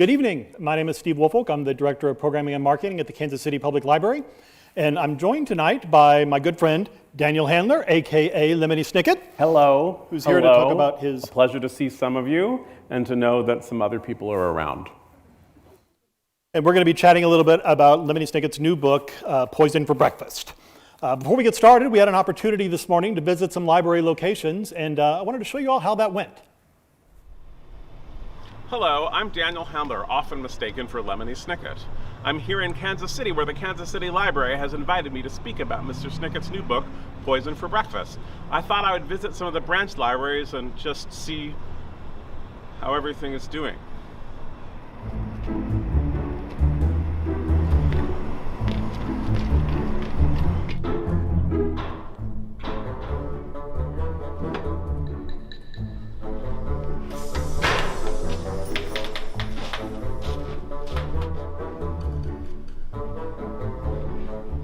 Good evening. My name is Steve Woolfolk. I'm the Director of Programming and Marketing at the Kansas City Public Library. And I'm joined tonight by my good friend, Daniel Handler, AKA Lemony Snicket. Hello. Who's here to talk about his... A pleasure to see some of you and to know that some other people are around. And we're going to be chatting a little bit about Lemony Snicket's new book, Poison for Breakfast. Before we get started, we had an opportunity this morning to visit some library locations, and I wanted to show you all how that went. Hello, I'm Daniel Handler, often mistaken for Lemony Snicket. I'm here in Kansas City, where the Kansas City Library has invited me to speak about Mr. Snicket's new book, Poison for Breakfast. I thought I would visit some of the branch libraries and just see how everything is doing.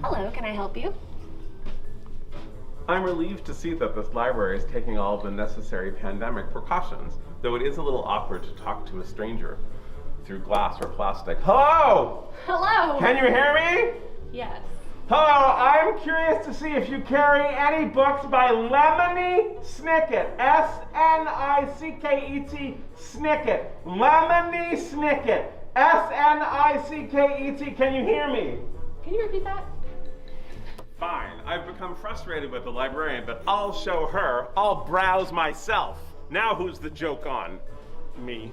Hello, can I help you? I'm relieved to see that this library is taking all of the necessary pandemic precautions, though it is a little awkward to talk to a stranger through glass or plastic. Hello! Hello! Can you hear me? Yes. Hello, I'm curious to see if you carry any books by Lemony Snicket. S-N-I-C-K-E-T, Snicket. Lemony Snicket. S-N-I-C-K-E-T. Can you hear me? Can you repeat that? Fine. I've become frustrated with the librarian, but I'll show her. I'll browse myself. Now who's the joke on? Me.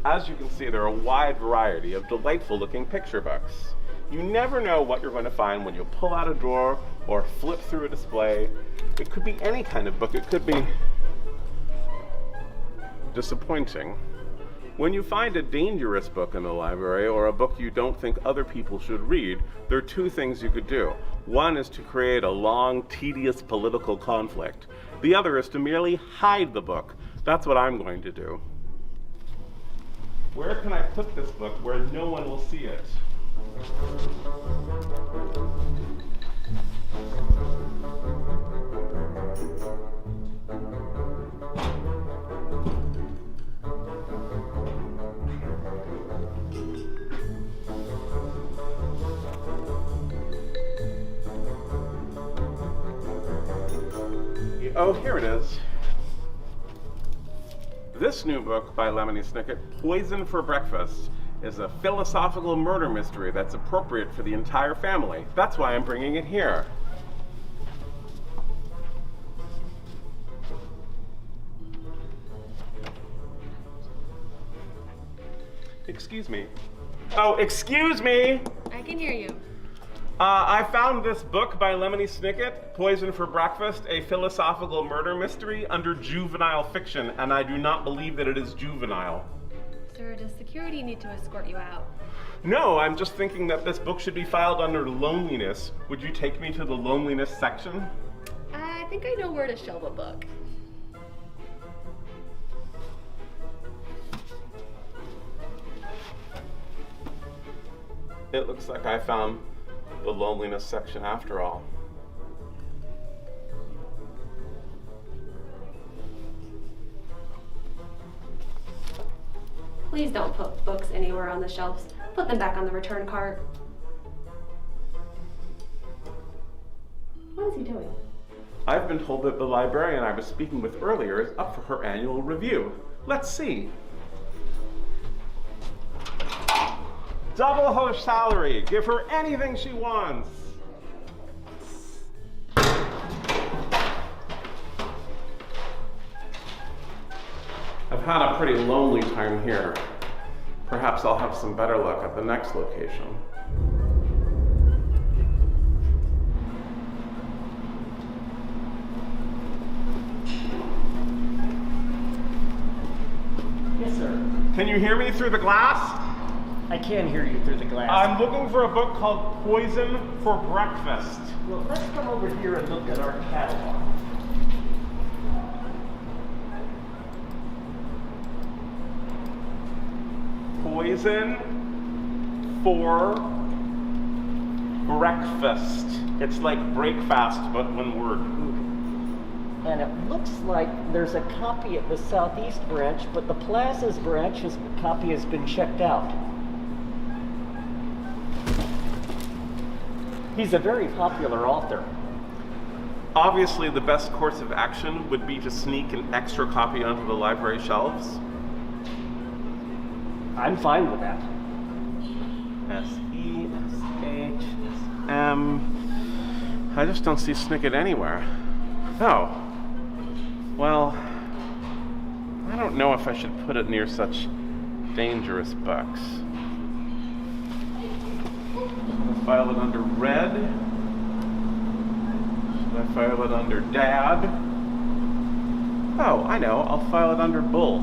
As you can see, there are a wide variety of delightful looking picture books. You never know what you're going to find when you pull out a drawer or flip through a display. It could be any kind of book. It could be disappointing. When you find a dangerous book in the library or a book you don't think other people should read, there are two things you could do. One is to create a long, tedious political conflict. The other is to merely hide the book. That's what I'm going to do. Where can I put this book where no one will see it? Oh, here it is. This new book by Lemony Snicket, Poison for Breakfast, is a philosophical murder mystery that's appropriate for the entire family. That's why I'm bringing it here. Excuse me. Oh, excuse me! I can hear you. I found this book by Lemony Snicket, Poison for Breakfast, a philosophical murder mystery under juvenile fiction, and I do not believe that it is juvenile. Sir, does security need to escort you out? No, I'm just thinking that this book should be filed under loneliness. Would you take me to the loneliness section? I think I know where to shelve a book. It looks like I found the loneliness section after all. Please don't put books anywhere on the shelves. Put them back on the return cart. What is he doing? I've been told that the librarian I was speaking with earlier is up for her annual review. Let's see. Double her salary. Give her anything she wants. I've had a pretty lonely time here. Perhaps I'll have some better luck at the next location. Yes, sir. Can you hear me through the glass? I can hear you through the glass. I'm looking for a book called Poison for Breakfast. Well, let's come over here and look at our catalog. Poison for Breakfast. It's like breakfast, but one word. and it looks like there's a copy at the southeast branch, but the Plazas branch copy has been checked out. He's a very popular author. Obviously, the best course of action would be to sneak an extra copy onto the library shelves. I'm fine with that. S-E-S-H-S-M. I just don't see Snicket anywhere. Oh. Well, I don't know if I should put it near such dangerous books. Should I file it under Red? Should I file it under Dad? Oh, I know. I'll file it under Bull.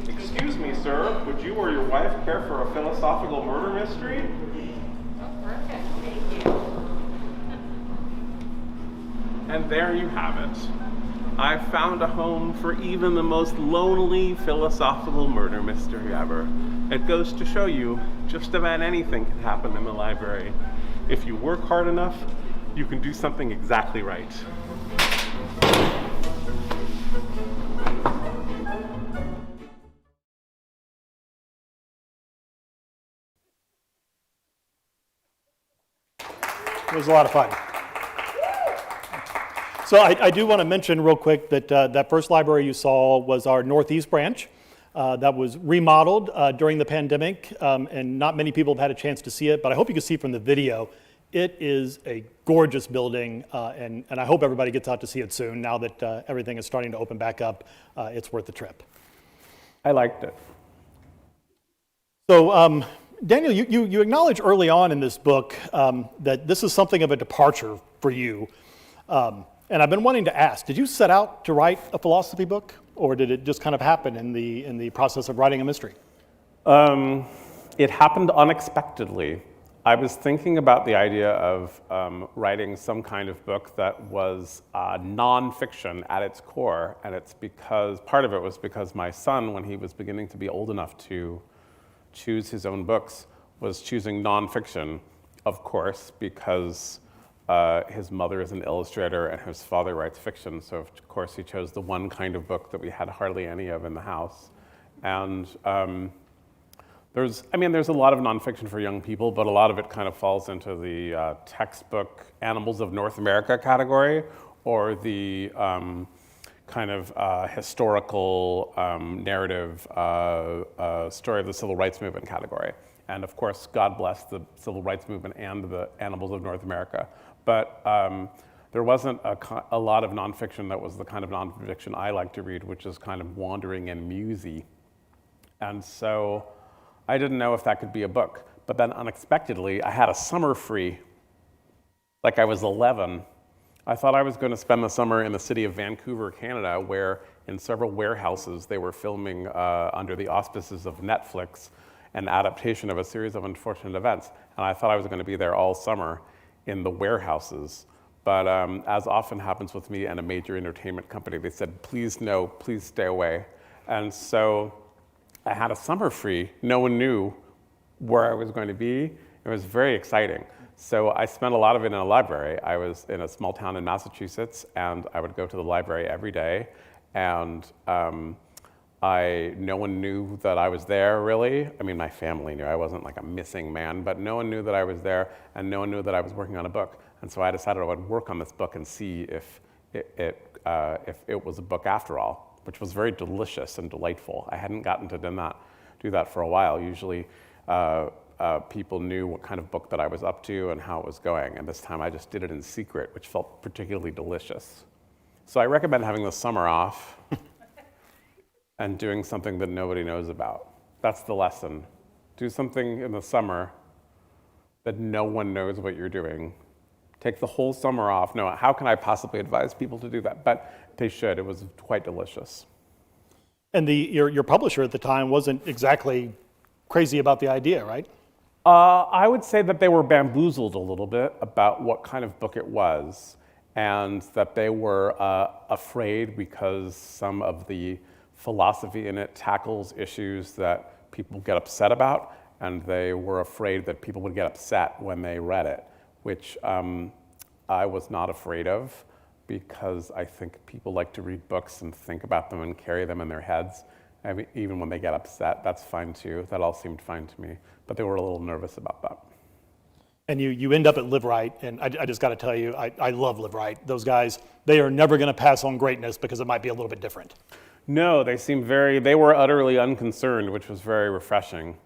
Excuse me, sir. Would you or your wife care for a philosophical murder mystery? Oh, perfect. Thank you. And there you have it. I found a home for even the most lonely philosophical murder mystery ever. It goes to show you just about anything can happen in the library. If you work hard enough, you can do something exactly right. It was a lot of fun. So I do want to mention real quick that that first library you saw was our Northeast branch. That was remodeled during the pandemic, and not many people have had a chance to see it, but I hope you can see from the video. It is a gorgeous building, and I hope everybody gets out to see it soon. Now that everything is starting to open back up, it's worth the trip. I liked it. So, Daniel, you acknowledge early on in this book that this is something of a departure for you. And I've been wanting to ask, did you set out to write a philosophy book, or did it just kind of happen in the process of writing a mystery? It happened unexpectedly. I was thinking about the idea of writing some kind of book that was nonfiction at its core, and it's because, part of it was because my son, when he was beginning to be old enough to choose his own books, was choosing nonfiction, of course, because his mother is an illustrator and his father writes fiction, so of course he chose the one kind of book that we had hardly any of in the house. And there's a lot of nonfiction for young people, but a lot of it kind of falls into the textbook Animals of North America category, or the kind of historical narrative story of the civil rights movement category. And of course, God bless the civil rights movement and the Animals of North America. But there wasn't a lot of nonfiction that was the kind of nonfiction I like to read, which is kind of wandering and musy. And so I didn't know if that could be a book. But then unexpectedly, I had a summer free, like I was 11. I thought I was going to spend the summer in the city of Vancouver, Canada, where in several warehouses they were filming under the auspices of Netflix an adaptation of a series of unfortunate events. And I thought I was going to be there all summer in the warehouses. But as often happens with me and a major entertainment company, they said, please no, please stay away. And so I had a summer free. No one knew where I was going to be. It was very exciting. So I spent a lot of it in a library. I was in a small town in Massachusetts, and I would go to the library every day. And no one knew that I was there, really. I mean, my family knew. I wasn't like a missing man, but no one knew that I was there, and no one knew that I was working on a book. And so I decided I would work on this book and see if it was a book after all, which was very delicious and delightful. I hadn't gotten to do that for a while. Usually, people knew what kind of book that I was up to and how it was going. And this time I just did it in secret, which felt particularly delicious. So I recommend having the summer off and doing something that nobody knows about. That's the lesson. Do something in the summer that no one knows what you're doing. Take the whole summer off. No, how can I possibly advise people to do that? But they should. It was quite delicious. And your publisher at the time wasn't exactly crazy about the idea, right? I would say that they were bamboozled a little bit about what kind of book it was, and that they were afraid because some of the philosophy in it tackles issues that people get upset about, and they were afraid that people would get upset when they read it. which I was not afraid of because I think people like to read books and think about them and carry them in their heads. I mean, even when they get upset, that's fine too. That all seemed fine to me, but they were a little nervous about that. And you end up at Live Right, and I just got to tell you, I love Live Right. Those guys, they are never going to pass on greatness because it might be a little bit different. No, they were utterly unconcerned, which was very refreshing.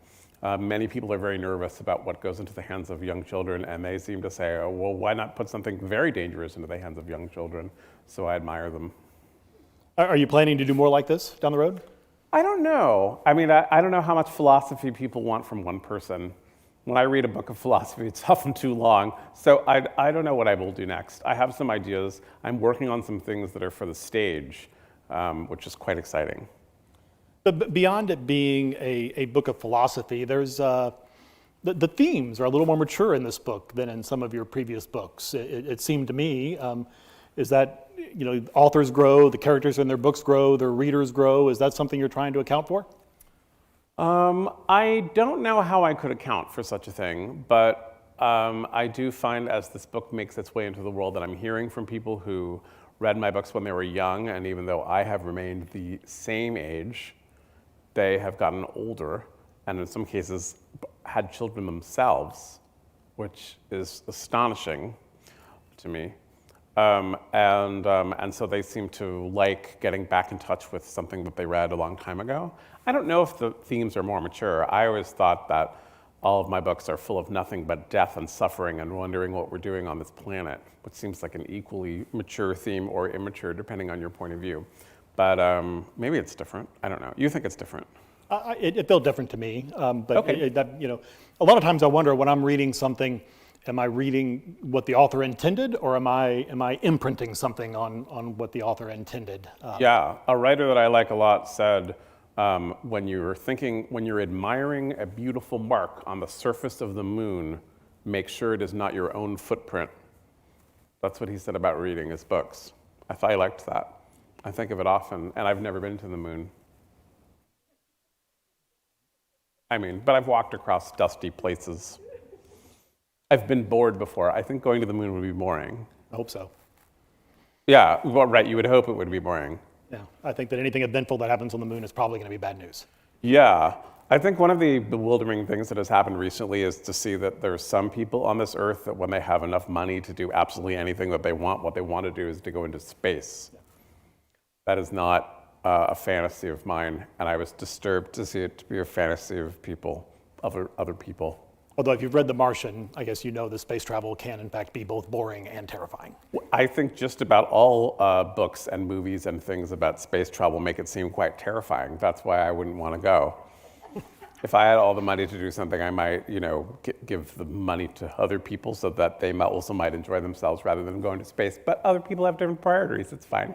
Many people are very nervous about what goes into the hands of young children, and they seem to say, oh, well, why not put something very dangerous into the hands of young children? So I admire them. Are you planning to do more like this down the road? I don't know. I mean, I don't know how much philosophy people want from one person. When I read a book of philosophy, it's often too long. So I don't know what I will do next. I have some ideas. I'm working on some things that are for the stage, which is quite exciting. But beyond it being a book of philosophy, there's the themes are a little more mature in this book than in some of your previous books. It seemed to me, is that authors grow, the characters in their books grow, their readers grow. Is that something you're trying to account for? I don't know how I could account for such a thing, but I do find as this book makes its way into the world that I'm hearing from people who read my books when they were young, and even though I have remained the same age, they have gotten older, and in some cases had children themselves, which is astonishing to me. And so they seem to like getting back in touch with something that they read a long time ago. I don't know if the themes are more mature. I always thought that all of my books are full of nothing but death and suffering and wondering what we're doing on this planet, which seems like an equally mature theme or immature, depending on your point of view. But maybe it's different. I don't know. You think it's different? It felt different to me. But Okay. A lot of times I wonder when I'm reading something, am I reading what the author intended, or am I imprinting something on what the author intended? Yeah, a writer that I like a lot said, when you're admiring a beautiful mark on the surface of the moon, make sure it is not your own footprint. That's what he said about reading his books. I thought I liked that. I think of it often, and I've never been to the moon. But I've walked across dusty places. I've been bored before. I think going to the moon would be boring. I hope so. Yeah, well, right, you would hope it would be boring. Yeah, I think that anything eventful that happens on the moon is probably going to be bad news. Yeah, I think one of the bewildering things that has happened recently is to see that there's some people on this earth that when they have enough money to do absolutely anything that they want, what they want to do is to go into space. Yeah. That is not a fantasy of mine, and I was disturbed to see it to be a fantasy of people, other people. Although if you've read The Martian, I guess you know that space travel can in fact be both boring and terrifying. I think just about all books and movies and things about space travel make it seem quite terrifying. That's why I wouldn't want to go. If I had all the money to do something, I might, give the money to other people so that they also might enjoy themselves rather than going to space. But other people have different priorities. It's fine.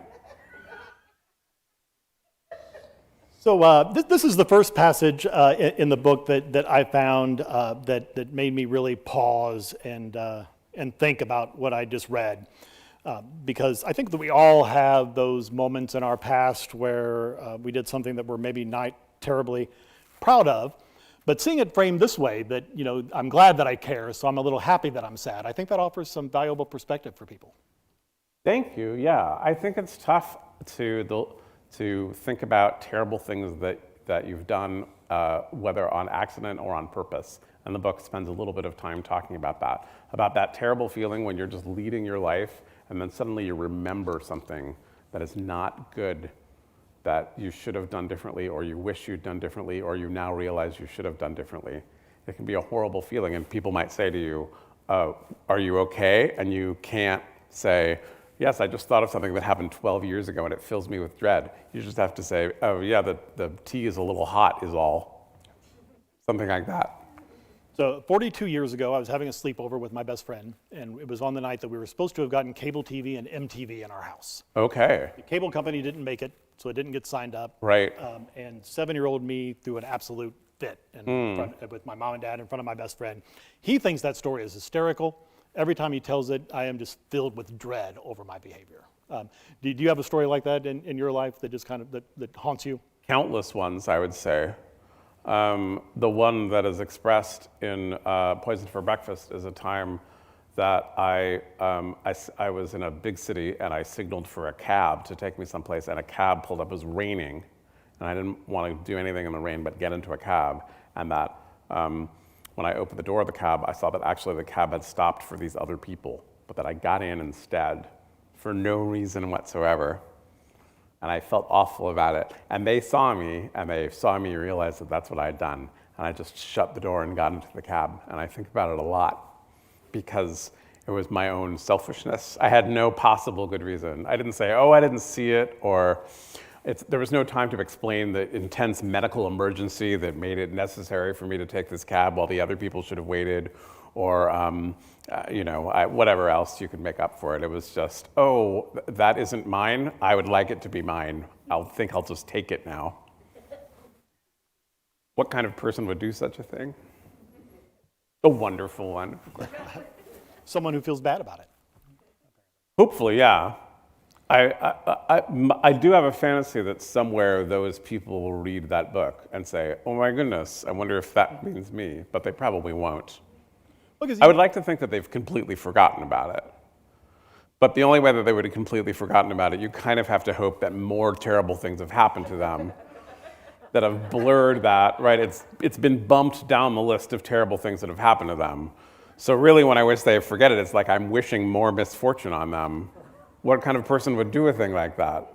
So this is the first passage in the book that I found that made me really pause and think about what I just read. Because I think that we all have those moments in our past where we did something that we're maybe not terribly proud of, but seeing it framed this way, that I'm glad that I care, so I'm a little happy that I'm sad, I think that offers some valuable perspective for people. Thank you. Yeah, I think it's tough to think about terrible things that you've done, whether on accident or on purpose. And the book spends a little bit of time talking about that terrible feeling when you're just leading your life and then suddenly you remember something that is not good, that you should have done differently, or you wish you'd done differently, or you now realize you should have done differently. It can be a horrible feeling, and people might say to you, are you okay? And you can't say, yes, I just thought of something that happened 12 years ago and it fills me with dread. You just have to say, oh yeah, the tea is a little hot is all. Something like that. So 42 years ago, I was having a sleepover with my best friend, and it was on the night that we were supposed to have gotten cable TV and MTV in our house. Okay. The cable company didn't make it, so it didn't get signed up. Right. And 7-year-old me threw an absolute fit with my mom and dad in front of my best friend. He thinks that story is hysterical. Every time he tells it, I am just filled with dread over my behavior. Do you have a story like that in your life that just kind of that haunts you? Countless ones, I would say. The one that is expressed in Poison for Breakfast is a time that I was in a big city and I signaled for a cab to take me someplace, and a cab pulled up. It was raining, and I didn't want to do anything in the rain but get into a cab, and that when I opened the door of the cab, I saw that actually the cab had stopped for these other people, but that I got in instead for no reason whatsoever. And I felt awful about it. And they saw me realize that that's what I had done. And I just shut the door and got into the cab. And I think about it a lot because it was my own selfishness. I had no possible good reason. I didn't say, oh, I didn't see it, or there was no time to explain the intense medical emergency that made it necessary for me to take this cab while the other people should have waited, or whatever else you could make up for it. It was just, oh, that isn't mine. I would like it to be mine. I'll just take it now. What kind of person would do such a thing? A wonderful one. Someone who feels bad about it. Hopefully, yeah. I do have a fantasy that somewhere those people will read that book and say, oh my goodness, I wonder if that means me, but they probably won't. I would like to think that they've completely forgotten about it. But the only way that they would have completely forgotten about it, you kind of have to hope that more terrible things have happened to them that have blurred that, right? It's been bumped down the list of terrible things that have happened to them. So really, when I wish they forget it, it's like I'm wishing more misfortune on them. What kind of person would do a thing like that?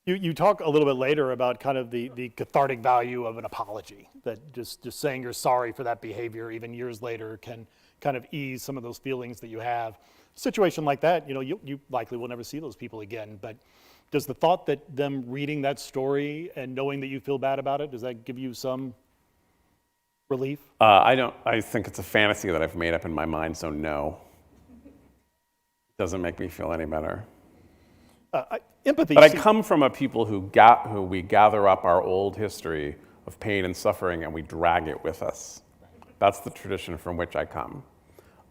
You talk a little bit later about kind of the cathartic value of an apology, that just saying you're sorry for that behavior even years later can kind of ease some of those feelings that you have. A situation like that, you likely will never see those people again, but does the thought that them reading that story and knowing that you feel bad about it, does that give you some relief? I think it's a fantasy that I've made up in my mind, so no. It doesn't make me feel any better. Empathy. But I come from a people who we gather up our old history of pain and suffering and we drag it with us. That's the tradition from which I come.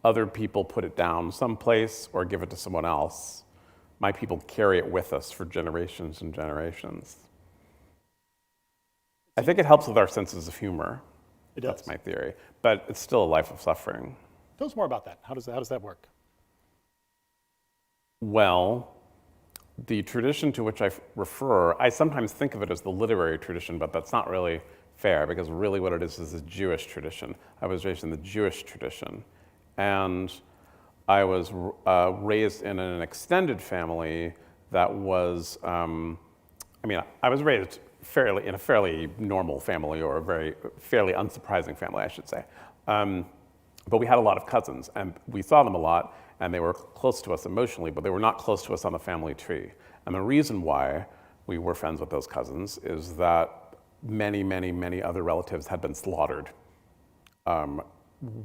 Other people put it down someplace or give it to someone else. My people carry it with us for generations and generations. I think it helps with our senses of humor. It does. That's my theory. But it's still a life of suffering. Tell us more about that. How does that work? Well, the tradition to which I refer, I sometimes think of it as the literary tradition, but that's not really fair, because really what it is a Jewish tradition. I was raised in the Jewish tradition, and I was raised in an extended family that was, I was raised in a fairly normal family, or a fairly unsurprising family, I should say. But we had a lot of cousins, and we saw them a lot, and they were close to us emotionally, but they were not close to us on the family tree. And the reason why we were friends with those cousins is that many, many, many other relatives had been slaughtered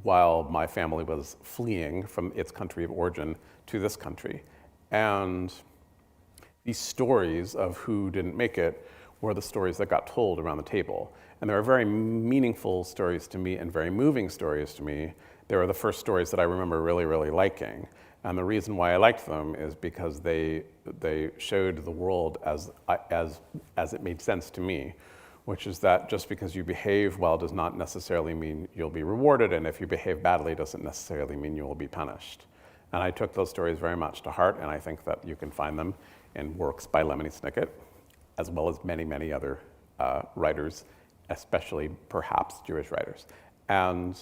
while my family was fleeing from its country of origin to this country. And these stories of who didn't make it were the stories that got told around the table. And they were very meaningful stories to me and very moving stories to me. They were the first stories that I remember really, really liking. And the reason why I liked them is because they showed the world as it made sense to me, which is that just because you behave well does not necessarily mean you'll be rewarded, and if you behave badly doesn't necessarily mean you will be punished. And I took those stories very much to heart, and I think that you can find them in works by Lemony Snicket, as well as many, many other writers, especially perhaps Jewish writers. And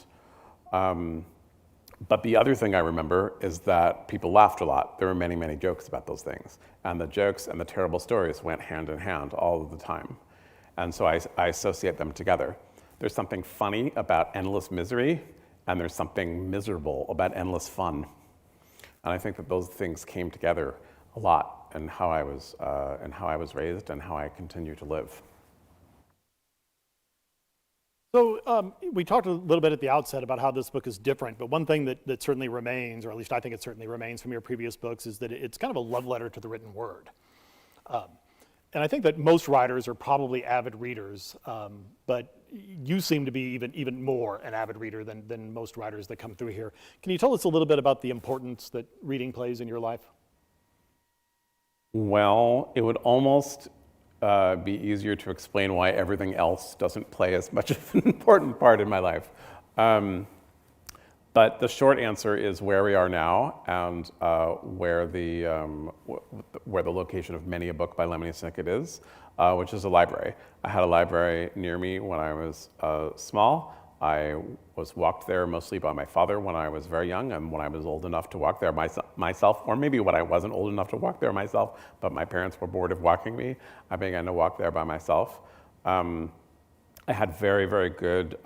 but the other thing I remember is that people laughed a lot. There were many, many jokes about those things. And the jokes and the terrible stories went hand in hand all of the time. And so I associate them together. There's something funny about endless misery, and there's something miserable about endless fun. And I think that those things came together a lot in how I was raised and how I continue to live. So we talked a little bit at the outset about how this book is different, but one thing that certainly remains, or at least I think it certainly remains from your previous books, is that it's kind of a love letter to the written word. And I think that most writers are probably avid readers, but you seem to be even more an avid reader than most writers that come through here. Can you tell us a little bit about the importance that reading plays in your life? Well, it would almost be easier to explain why everything else doesn't play as much of an important part in my life. But the short answer is where we are now, and where the location of many a book by Lemony Snicket is, which is a library. I had a library near me when I was small. I was walked there mostly by my father when I was very young, and when I was old enough to walk there myself, or maybe when I wasn't old enough to walk there myself, but my parents were bored of walking me, I began to walk there by myself. I had very, very good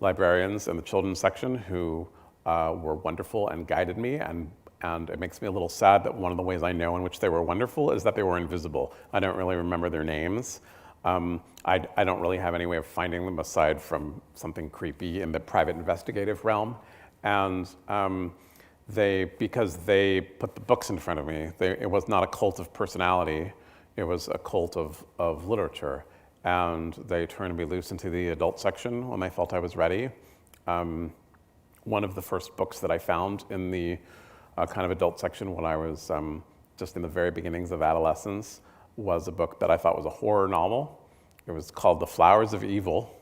librarians in the children's section who were wonderful and guided me, and it makes me a little sad that one of the ways I know in which they were wonderful is that they were invisible. I don't really remember their names. I don't really have any way of finding them aside from something creepy in the private investigative realm. And because they put the books in front of me, it was not a cult of personality, it was a cult of literature. And they turned me loose into the adult section when they felt I was ready. One of the first books that I found in the kind of adult section when I was just in the very beginnings of adolescence was a book that I thought was a horror novel. It was called The Flowers of Evil.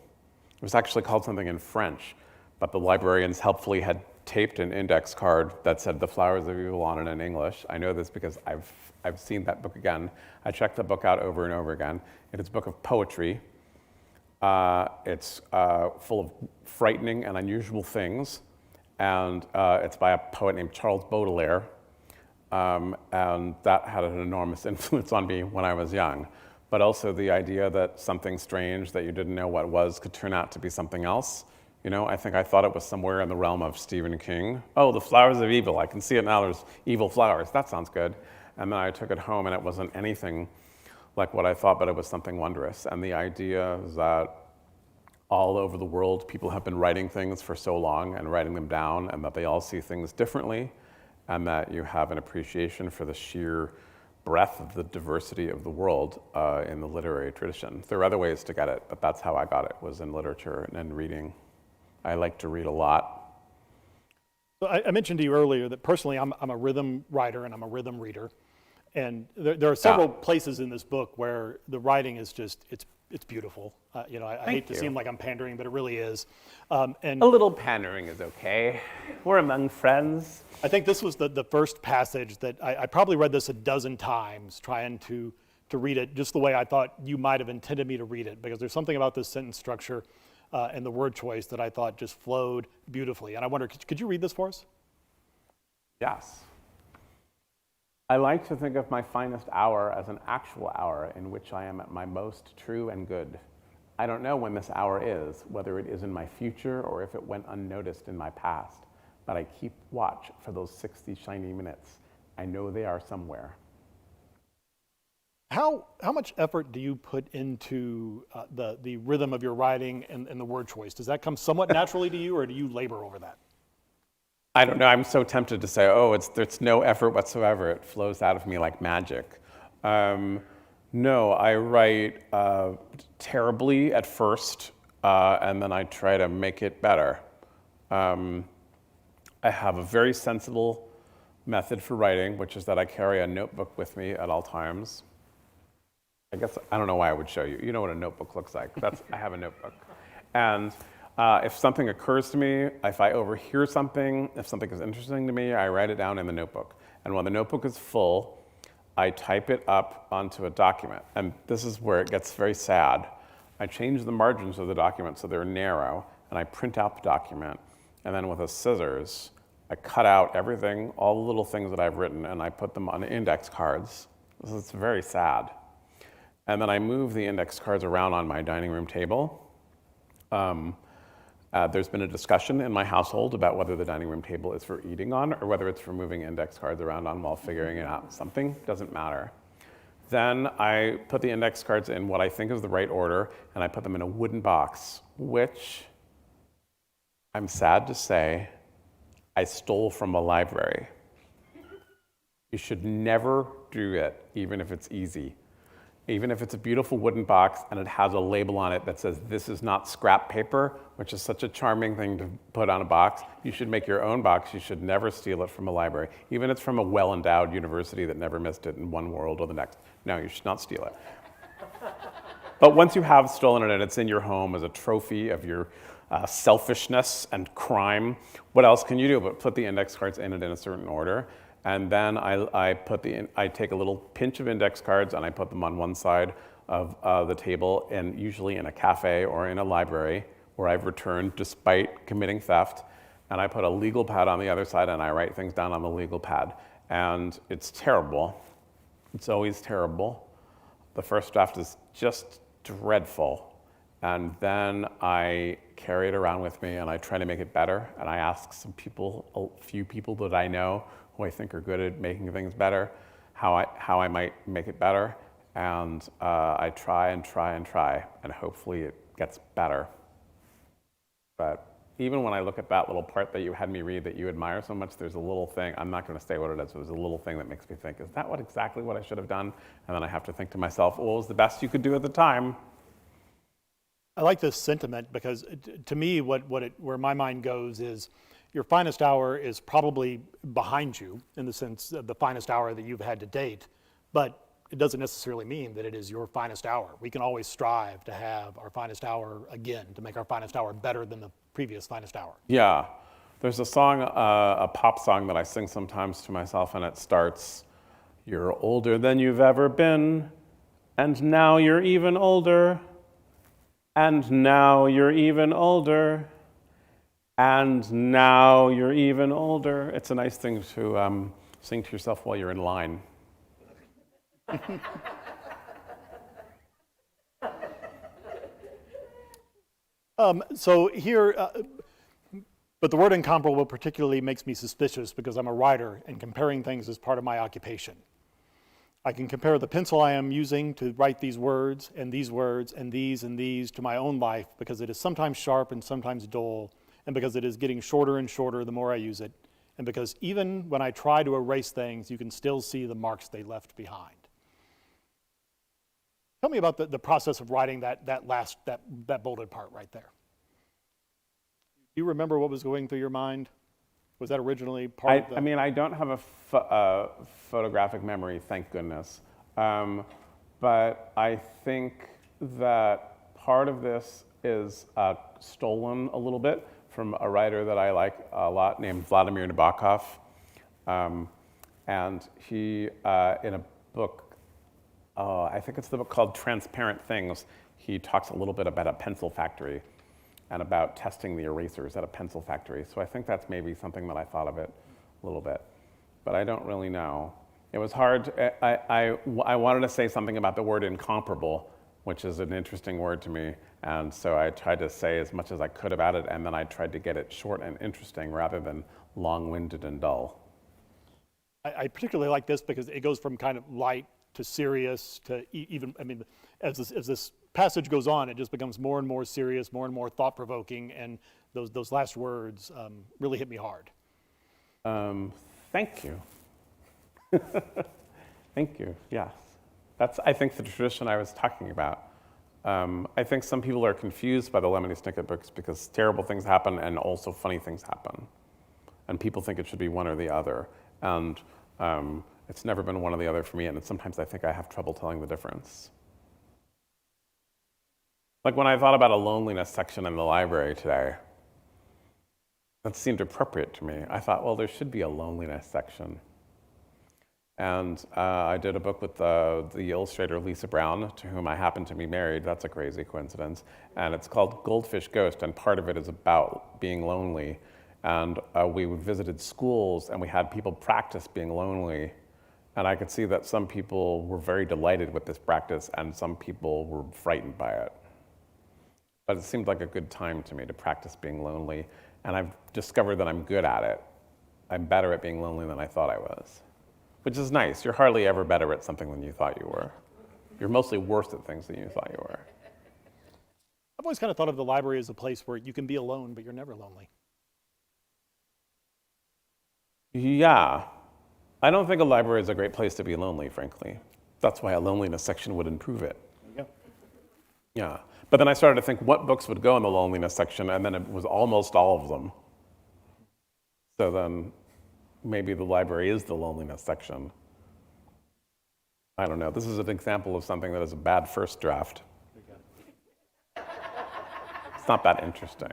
It was actually called something in French, but the librarians helpfully had taped an index card that said The Flowers of Evil on it in English. I know this because I've seen that book again. I checked the book out over and over again. It is a book of poetry. It's full of frightening and unusual things, and it's by a poet named Charles Baudelaire, and that had an enormous influence on me when I was young. But also the idea that something strange that you didn't know what it was could turn out to be something else. You know, I think I thought it was somewhere in the realm of Stephen King. Oh, The Flowers of Evil. I can see it now. There's evil flowers. That sounds good. And then I took it home, and it wasn't anything like what I thought, but it was something wondrous. And the idea is that all over the world, people have been writing things for so long and writing them down, and that they all see things differently, and that you have an appreciation for the sheer breadth of the diversity of the world in the literary tradition. There are other ways to get it, but that's how I got it, was in literature and reading. I like to read a lot. So I mentioned to you earlier that personally I'm a rhythm writer and I'm a rhythm reader. And there are several places in this book where the writing is just, it's beautiful. You know, I hate to seem like I'm pandering, but it really is. And a little pandering is okay. We're among friends. I think this was the first passage that I probably read this a dozen times trying to read it just the way I thought you might have intended me to read it, because there's something about this sentence structure and the word choice that I thought just flowed beautifully. And I wonder, could you read this for us? Yes. I like to think of my finest hour as an actual hour in which I am at my most true and good. I don't know when this hour is, whether it is in my future or if it went unnoticed in my past, but I keep watch for those 60 shiny minutes. I know they are somewhere. How much effort do you put into the rhythm of your writing and the word choice? Does that come somewhat naturally to you, or do you labor over that? I don't know. I'm so tempted to say, oh, there's no effort whatsoever. It flows out of me like magic. No, I write terribly at first, and then I try to make it better. I have a very sensible method for writing, which is that I carry a notebook with me at all times. I don't know why I would show you. You know what a notebook looks like. I have a notebook. And if something occurs to me, if I overhear something, if something is interesting to me, I write it down in the notebook. And when the notebook is full, I type it up onto a document. And this is where it gets very sad. I change the margins of the document so they're narrow, and I print out the document. And then with a scissors, I cut out everything, all the little things that I've written, and I put them on index cards. It's very sad. And then I move the index cards around on my dining room table. There's been a discussion in my household about whether the dining room table is for eating on or whether it's for moving index cards around on while figuring it out. Something doesn't matter. Then I put the index cards in what I think is the right order, and I put them in a wooden box, which, I'm sad to say, I stole from a library. You should never do it, even if it's easy. Even if it's a beautiful wooden box and it has a label on it that says, "This is not scrap paper," which is such a charming thing to put on a box. You should make your own box. You should never steal it from a library, even if it's from a well-endowed university that never missed it in one world or the next. No, you should not steal it. But once you have stolen it and it's in your home as a trophy of your selfishness and crime. What else can you do but put the index cards in it in a certain order? And then I take a little pinch of index cards and I put them on one side of the table, and usually in a cafe or in a library where I've returned despite committing theft. And I put a legal pad on the other side and I write things down on the legal pad. And it's terrible. It's always terrible. The first draft is just dreadful. And then I carry it around with me and I try to make it better. And I ask some people, a few people that I know who I think are good at making things better, how I might make it better. And I try and try and try, and hopefully it gets better. But even when I look at that little part that you had me read that you admire so much, there's a little thing, I'm not going to say what it is, but there's a little thing that makes me think, is that exactly what I should have done? And then I have to think to myself, well, what was the best you could do at the time? I like this sentiment because to me, where my mind goes is your finest hour is probably behind you in the sense of the finest hour that you've had to date, but it doesn't necessarily mean that it is your finest hour. We can always strive to have our finest hour again, to make our finest hour better than the previous finest hour. Yeah. There's a song, a pop song that I sing sometimes to myself, and it starts, "You're older than you've ever been, and now you're even older, and now you're even older, and now you're even older." It's a nice thing to sing to yourself while you're in line. So here, but the word incomparable particularly makes me suspicious because I'm a writer and comparing things is part of my occupation. I can compare the pencil I am using to write these words and these words and these to my own life because it is sometimes sharp and sometimes dull, and because it is getting shorter and shorter the more I use it, and because even when I try to erase things, you can still see the marks they left behind. Tell me about the process of writing that bolded part right there. Do you remember what was going through your mind? Was that originally part of the... I mean, I don't have a photographic memory, thank goodness. But I think that part of this is stolen a little bit from a writer that I like a lot named Vladimir Nabokov. And he, in a book, I think it's the book called Transparent Things, he talks a little bit about a pencil factory and about testing the erasers at a pencil factory. So I think that's maybe something that I thought of it a little bit, but I don't really know. It was hard. I wanted to say something about the word incomparable, which is an interesting word to me, and so I tried to say as much as I could about it, and then I tried to get it short and interesting rather than long-winded and dull. I particularly like this because it goes from kind of light to serious to even, I mean, as this passage goes on, it just becomes more and more serious, more and more thought-provoking, and those last words really hit me hard. Thank you. Thank you, yes. That's, I think, the tradition I was talking about. I think some people are confused by the Lemony Snicket books because terrible things happen and also funny things happen. And people think it should be one or the other. And it's never been one or the other for me, and sometimes I think I have trouble telling the difference. Like when I thought about a loneliness section in the library today, that seemed appropriate to me. I thought, well, there should be a loneliness section. And I did a book with the illustrator Lisa Brown, to whom I happen to be married. That's a crazy coincidence. And it's called Goldfish Ghost, and part of it is about being lonely. And we visited schools, and we had people practice being lonely. And I could see that some people were very delighted with this practice, and some people were frightened by it. But it seemed like a good time to me to practice being lonely, and I've discovered that I'm good at it. I'm better at being lonely than I thought I was, which is nice. You're hardly ever better at something than you thought you were. You're mostly worse at things than you thought you were. I've always kind of thought of the library as a place where you can be alone, but you're never lonely. Yeah. I don't think a library is a great place to be lonely, frankly. That's why a loneliness section would improve it. Yeah. Yeah. But then I started to think what books would go in the loneliness section, and then it was almost all of them. So then maybe the library is the loneliness section. I don't know. This is an example of something that is a bad first draft. It's not that interesting.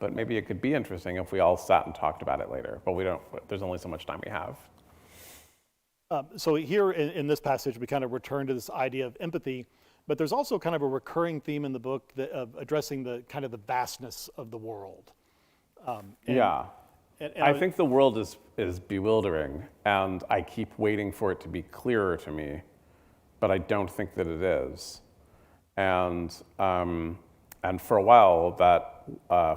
but maybe it could be interesting if we all sat and talked about it later. But we don't. There's only so much time we have. So here in this passage, we kind of return to this idea of empathy, but there's also kind of a recurring theme in the book of addressing the kind of the vastness of the world. Yeah. And I think the world is bewildering, and I keep waiting for it to be clearer to me, but I don't think that it is. And for a while, that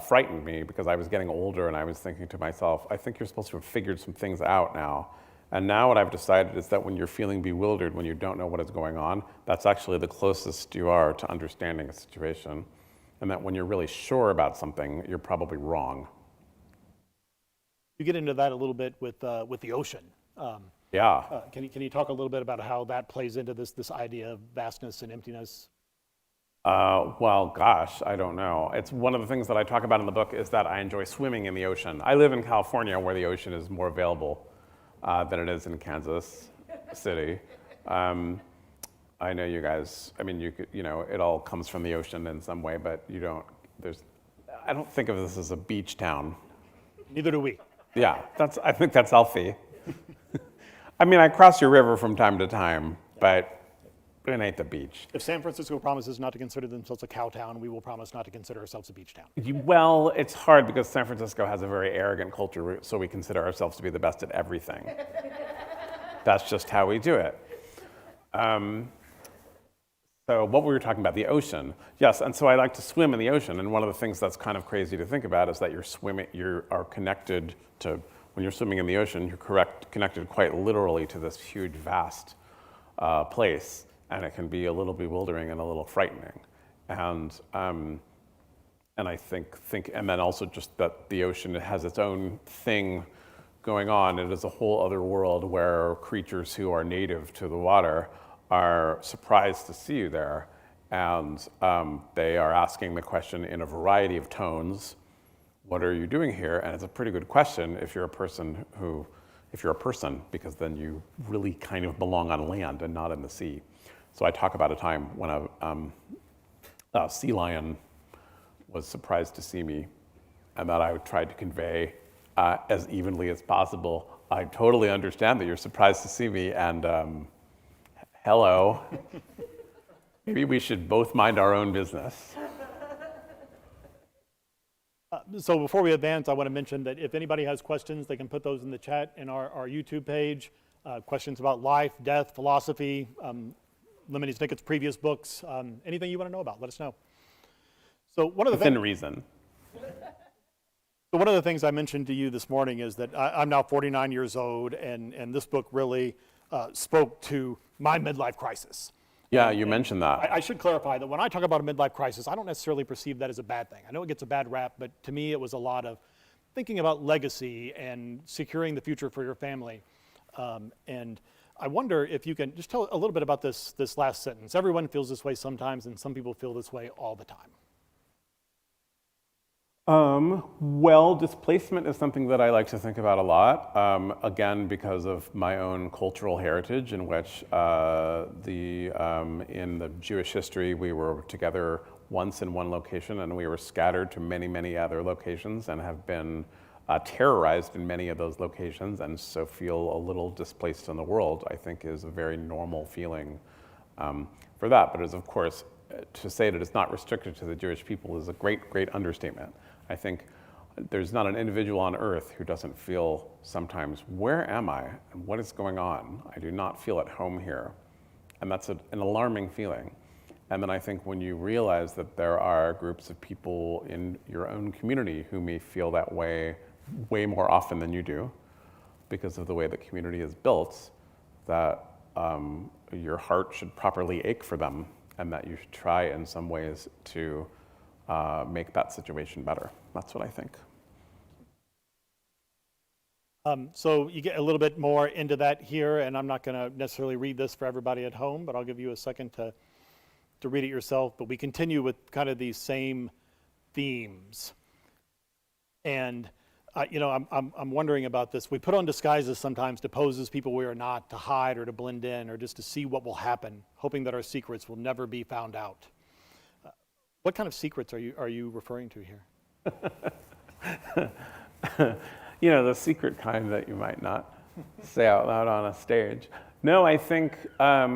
frightened me because I was getting older, and I was thinking to myself, I think you're supposed to have figured some things out now. And now what I've decided is that when you're feeling bewildered, when you don't know what is going on, that's actually the closest you are to understanding a situation. And that when you're really sure about something, you're probably wrong. you get into that a little bit with the ocean. Yeah. Can you talk a little bit about how that plays into this idea of vastness and emptiness? Well, gosh, I don't know. It's one of the things that I talk about in the book is that I enjoy swimming in the ocean. I live in California where the ocean is more available than it is in Kansas City. I know you guys, I mean, it all comes from the ocean in some way, but I don't think of this as a beach town. Neither do we. Yeah, I think that's healthy. I mean, I cross your river from time to time, but it ain't the beach. If San Francisco promises not to consider themselves a cow town, we will promise not to consider ourselves a beach town. Well, it's hard because San Francisco has a very arrogant culture, so we consider ourselves to be the best at everything. That's just how we do it. So what we were talking about, the ocean. Yes, and so I like to swim in the ocean, and one of the things that's kind of crazy to think about is that you are connected to, when you're swimming in the ocean, you're connected quite literally to this huge, vast place, and it can be a little bewildering and a little frightening. And I think, and then also just that the ocean has its own thing going on. It is a whole other world where creatures who are native to the water are surprised to see you there, and they are asking the question in a variety of tones, what are you doing here? And it's a pretty good question if you're a person, because then you really kind of belong on land and not in the sea. So I talk about a time when a sea lion was surprised to see me, and that I tried to convey as evenly as possible, I totally understand that you're surprised to see me, and hello. Maybe we should both mind our own business. So before we advance, I want to mention that if anybody has questions, they can put those in the chat in our YouTube page. Questions about life, death, philosophy, Lemony Snicket's previous books, anything you want to know about, let us know. So Within reason. So one of the things I mentioned to you this morning is that I'm now 49 years old, and this book really spoke to my midlife crisis. Yeah, you mentioned that. I should clarify that when I talk about a midlife crisis, I don't necessarily perceive that as a bad thing. I know it gets a bad rap, but to me it was a lot of thinking about legacy and securing the future for your family. And I wonder if you can just tell a little bit about this last sentence. Everyone feels this way sometimes, and some people feel this way all the time. Well, displacement is something that I like to think about a lot, again, because of my own cultural heritage, in which in the Jewish history, we were together once in one location, and we were scattered to many, many other locations, and have been terrorized in many of those locations, and so feel a little displaced in the world, I think is a very normal feeling for that. But it is, of course, to say that it's not restricted to the Jewish people is a great, great understatement. I think there's not an individual on earth who doesn't feel sometimes, where am I and what is going on? I do not feel at home here. And that's an alarming feeling. And then I think when you realize that there are groups of people in your own community who may feel that way more often than you do, because of the way the community is built, that your heart should properly ache for them, and that you should try in some ways to make that situation better. That's what I think. So you get a little bit more into that here, and I'm not going to necessarily read this for everybody at home, but I'll give you a second to read it yourself. But we continue with kind of these same themes. And I'm wondering about this. We put on disguises sometimes to pose as people we are not, to hide or to blend in, or just to see what will happen, hoping that our secrets will never be found out. What kind of secrets are you referring to here? You know, the secret kind that you might not say out loud on a stage. No, I think, I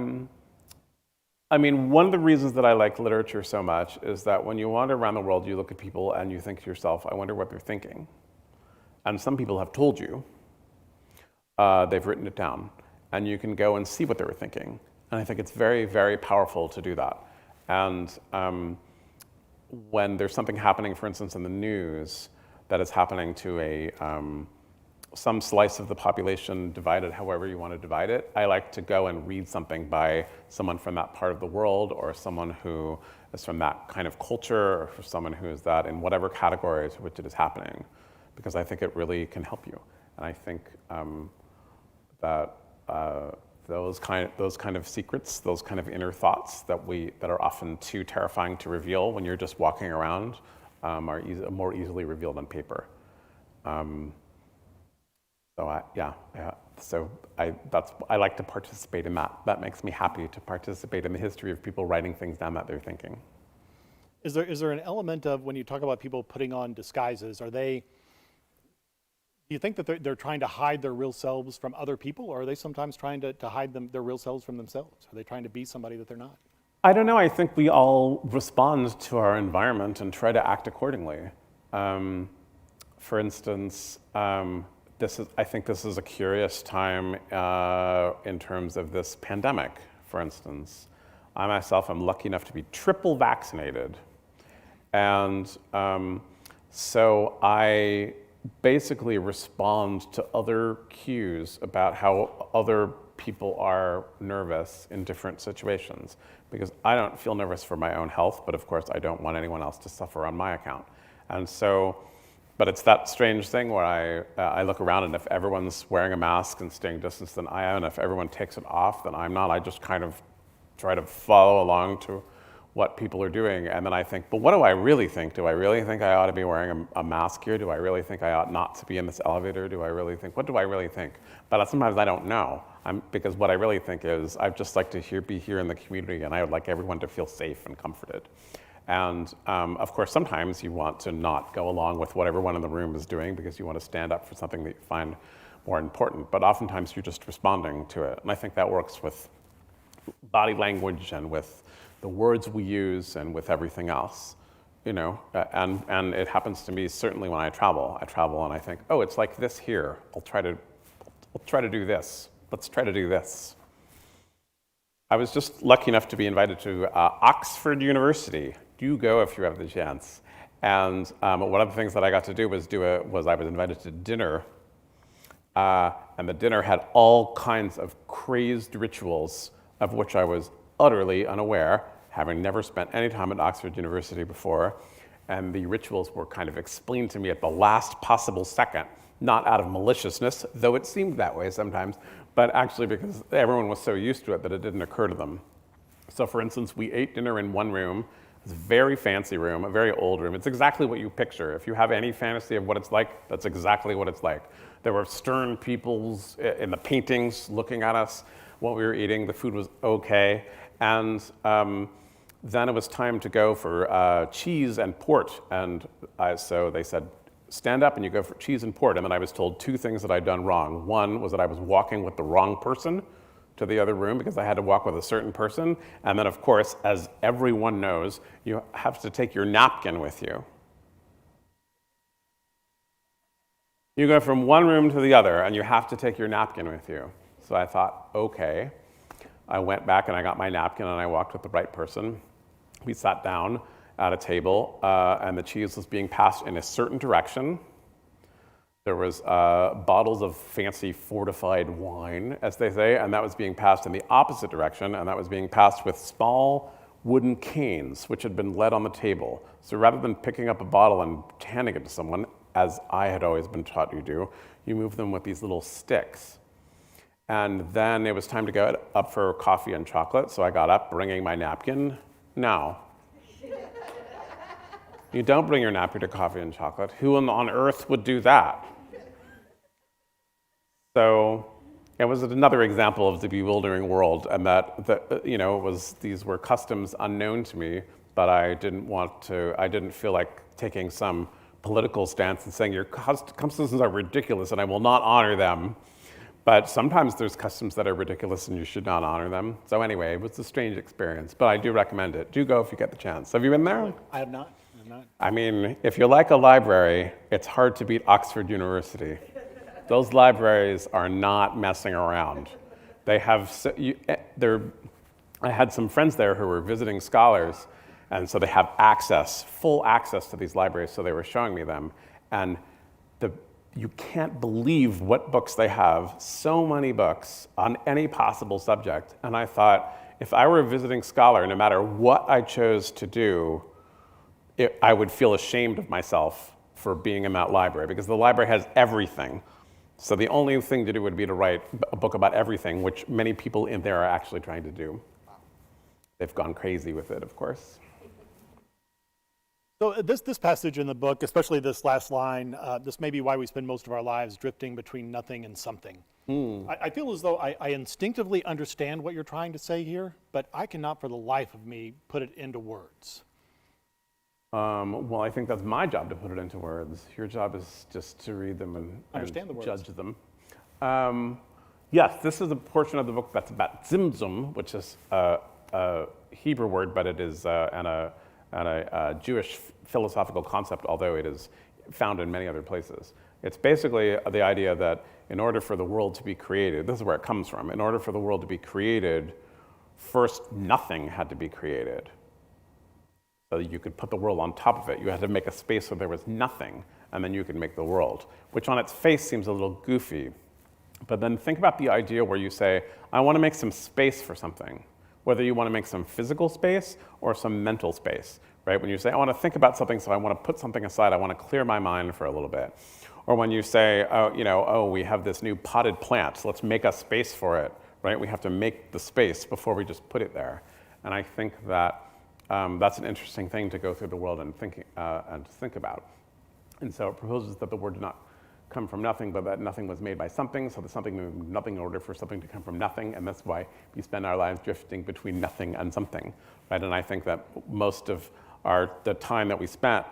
mean, one of the reasons that I like literature so much is that when you wander around the world, you look at people and you think to yourself, I wonder what they're thinking. And some people have told you, they've written it down, and you can go and see what they were thinking. And I think it's very, very powerful to do that. And when there's something happening, for instance, in the news that is happening to some slice of the population, divided however you want to divide it, I like to go and read something by someone from that part of the world, or someone who is from that kind of culture, or for someone who is that in whatever category to which it is happening, because I think it really can help you. And I think that those kind of secrets, those kind of inner thoughts that are often too terrifying to reveal when you're just walking around, are more easily revealed on paper. So I like to participate in that. That makes me happy to participate in the history of people writing things down that they're thinking. Is there an element of, when you talk about people putting on disguises, do you think that they're trying to hide their real selves from other people, or are they sometimes trying to hide their real selves from themselves? Are they trying to be somebody that they're not? I don't know. I think we all respond to our environment and try to act accordingly. For instance, I think this is a curious time in terms of this pandemic, for instance. I myself am lucky enough to be triple vaccinated. And so I basically respond to other cues about how other people are nervous in different situations, because I don't feel nervous for my own health, but of course I don't want anyone else to suffer on my account. And so, but it's that strange thing where I look around, and if everyone's wearing a mask and staying distance, then I am, and if everyone takes it off, then I'm not. I just kind of try to follow along to what people are doing, and then I think, but what do I really think? Do I really think I ought to be wearing a mask here? Do I really think I ought not to be in this elevator? What do I really think? But sometimes I don't know, because what I really think is, I'd just like to be here in the community, and I would like everyone to feel safe and comforted. And of course, sometimes you want to not go along with what everyone in the room is doing, because you want to stand up for something that you find more important, but oftentimes you're just responding to it. And I think that works with body language and with the words we use and with everything else, you know, and it happens to me certainly when I travel and I think, oh, it's like this here. I'll try to do this. Let's try to do this. I was just lucky enough to be invited to Oxford University. Do go if you have the chance. And one of the things that I got to do was I was invited to dinner, and the dinner had all kinds of crazed rituals of which I was utterly unaware, having never spent any time at Oxford University before. And the rituals were kind of explained to me at the last possible second, not out of maliciousness, though it seemed that way sometimes, but actually because everyone was so used to it that it didn't occur to them. So for instance, we ate dinner in one room. It's a very fancy room, a very old room. It's exactly what you picture. If you have any fantasy of what it's like, that's exactly what it's like. There were stern peoples in the paintings looking at us while we were eating. The food was okay. And then it was time to go for cheese and port. And so they said, stand up and you go for cheese and port. And then I was told two things that I'd done wrong. One was that I was walking with the wrong person to the other room, because I had to walk with a certain person. And then, of course, as everyone knows, you have to take your napkin with you. You go from one room to the other, and you have to take your napkin with you. So I thought, okay. I went back and I got my napkin and I walked with the right person. We sat down at a table, and the cheese was being passed in a certain direction. There was bottles of fancy fortified wine, as they say, and that was being passed in the opposite direction, and that was being passed with small wooden canes, which had been led on the table. So rather than picking up a bottle and handing it to someone, as I had always been taught you do, you move them with these little sticks. And then it was time to go up for coffee and chocolate, so I got up, bringing my napkin. Now, you don't bring your napkin to coffee and chocolate. Who on earth would do that? So it was another example of the bewildering world, and these were customs unknown to me, but I didn't feel like taking some political stance and saying your customs are ridiculous and I will not honor them. But sometimes there's customs that are ridiculous and you should not honor them. So anyway, it was a strange experience, but I do recommend it. Do go if you get the chance. Have you been there? I have not. I mean, if you like a library, it's hard to beat Oxford University. Those libraries are not messing around. They have, I had some friends there who were visiting scholars, and so they have access, full access to these libraries, so they were showing me them. And you can't believe what books they have, so many books on any possible subject. And I thought, if I were a visiting scholar, no matter what I chose to do, I would feel ashamed of myself for being in that library, because the library has everything. So the only thing to do would be to write a book about everything, which many people in there are actually trying to do. They've gone crazy with it, of course. So this passage in the book, especially this last line, this may be why we spend most of our lives drifting between nothing and something. I feel as though I instinctively understand what you're trying to say here, but I cannot for the life of me put it into words. Well, I think that's my job to put it into words. Your job is just to read them and Understand the words. Judge them. Yes, this is a portion of the book that's about Zimzum, which is a Hebrew word, but it is and a Jewish philosophical concept, although it is found in many other places. It's basically the idea that in order for the world to be created, this is where it comes from, in order for the world to be created, first nothing had to be created. So you could put the world on top of it. You had to make a space where there was nothing, and then you could make the world, which on its face seems a little goofy. But then think about the idea where you say, I want to make some space for something, whether you want to make some physical space or some mental space, right? When you say, I want to think about something, so I want to put something aside, I want to clear my mind for a little bit. Or when you say, we have this new potted plant, so let's make a space for it, right? We have to make the space before we just put it there. And I think that that's an interesting thing to go through the world and think about. And so it proposes that the word did not come from nothing, but that nothing was made by something, so the something made nothing in order for something to come from nothing, and that's why we spend our lives drifting between nothing and something, right? And I think that most of the time that we spent,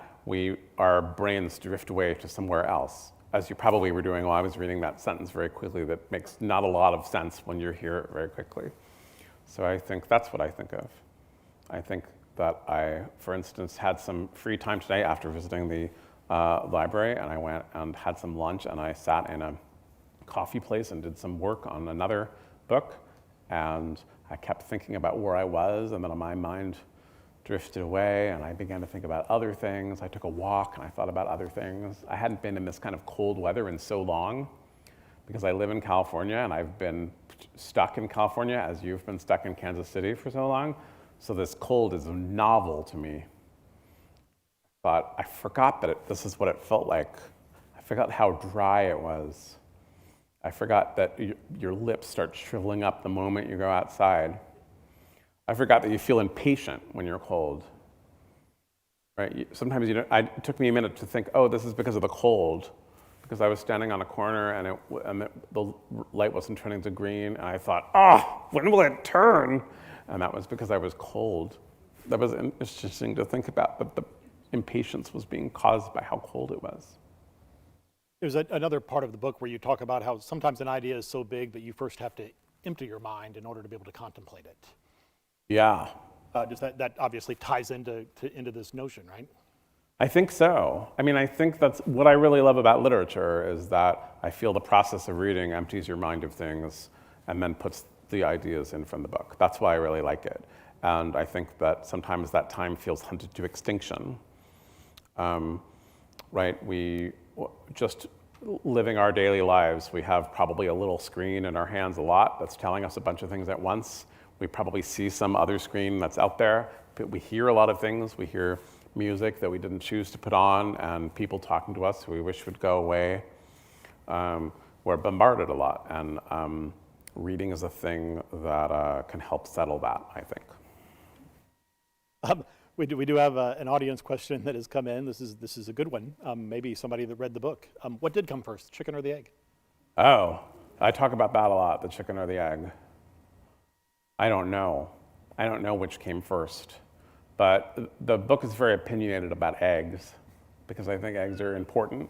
our brains drift away to somewhere else, as you probably were doing while I was reading that sentence very quickly that makes not a lot of sense when you hear it very quickly. So I think that's what I think of. I think that I, for instance, had some free time today after visiting the library, and I went and had some lunch, and I sat in a coffee place and did some work on another book, and I kept thinking about where I was, and then my mind drifted away, and I began to think about other things. I took a walk, and I thought about other things. I hadn't been in this kind of cold weather in so long, because I live in California, and I've been stuck in California, as you've been stuck in Kansas City for so long. So this cold is novel to me. But I forgot that this is what it felt like. I forgot how dry it was. I forgot that your lips start shriveling up the moment you go outside. I forgot that you feel impatient when you're cold. Right? Sometimes it took me a minute to think, oh, this is because of the cold. Because I was standing on a corner and the light wasn't turning to green, and I thought, when will it turn? And that was because I was cold. That was interesting to think about, but the impatience was being caused by how cold it was. There's another part of the book where you talk about how sometimes an idea is so big that you first have to empty your mind in order to be able to contemplate it. Yeah. That obviously ties into this notion, right? I think so. I mean, I think that's what I really love about literature is that I feel the process of reading empties your mind of things and then puts the ideas in from the book. That's why I really like it. And I think that sometimes that time feels hunted to extinction. Right? We just living our daily lives, we have probably a little screen in our hands a lot that's telling us a bunch of things at once. We probably see some other screen that's out there, but we hear a lot of things. We hear music that we didn't choose to put on and people talking to us who we wish would go away. We're bombarded a lot, and reading is a thing that can help settle that, I think. We do have an audience question that has come in. This is a good one. Maybe somebody that read the book. What did come first, chicken or the egg? Oh, I talk about that a lot, the chicken or the egg. I don't know. I don't know which came first. But the book is very opinionated about eggs. because I think eggs are important,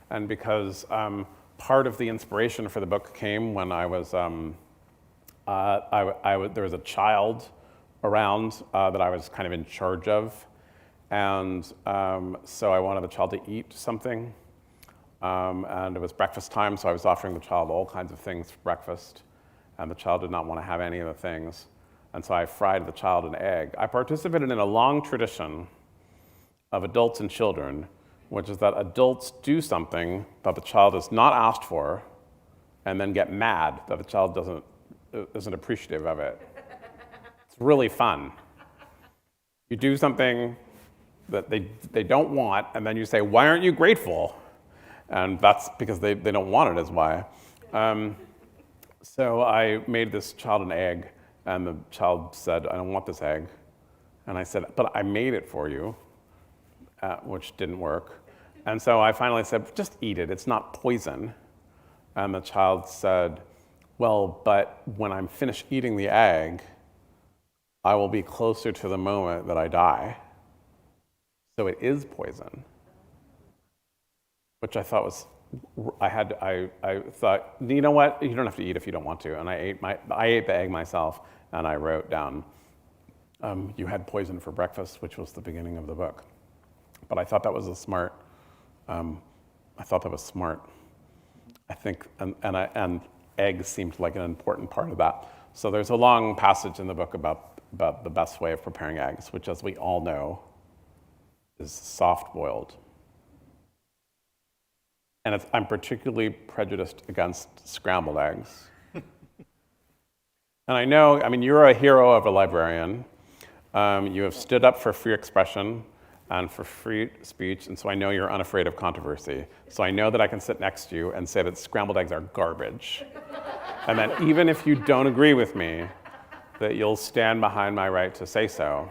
and because part of the inspiration for the book came when I was, there was a child around that I was kind of in charge of, and so I wanted the child to eat something, and it was breakfast time, so I was offering the child all kinds of things for breakfast, and the child did not want to have any of the things, and so I fried the child an egg. I participated in a long tradition of adults and children, which is that adults do something that the child has not asked for, and then get mad that the child isn't appreciative of it. It's really fun. You do something that they don't want, and then you say, "Why aren't you grateful?" And that's because they don't want it, is why. So I made this child an egg, and the child said, "I don't want this egg." And I said, "But I made it for you," which didn't work. And so I finally said, "Just eat it, it's not poison." And the child said, "Well, but when I'm finished eating the egg, I will be closer to the moment that I die. So it is poison." Which I thought was, I thought, you know what, you don't have to eat if you don't want to. And I ate the egg myself, and I wrote down, "You had poison for breakfast," which was the beginning of the book. But I thought that was smart. I think, and eggs seemed like an important part of that. So there's a long passage in the book about the best way of preparing eggs, which, as we all know, is soft-boiled. And I'm particularly prejudiced against scrambled eggs. And I know, I mean, you're a hero of a librarian. You have stood up for free expression and for free speech, and so I know you're unafraid of controversy. So I know that I can sit next to you and say that scrambled eggs are garbage. And that even if you don't agree with me, that you'll stand behind my right to say so.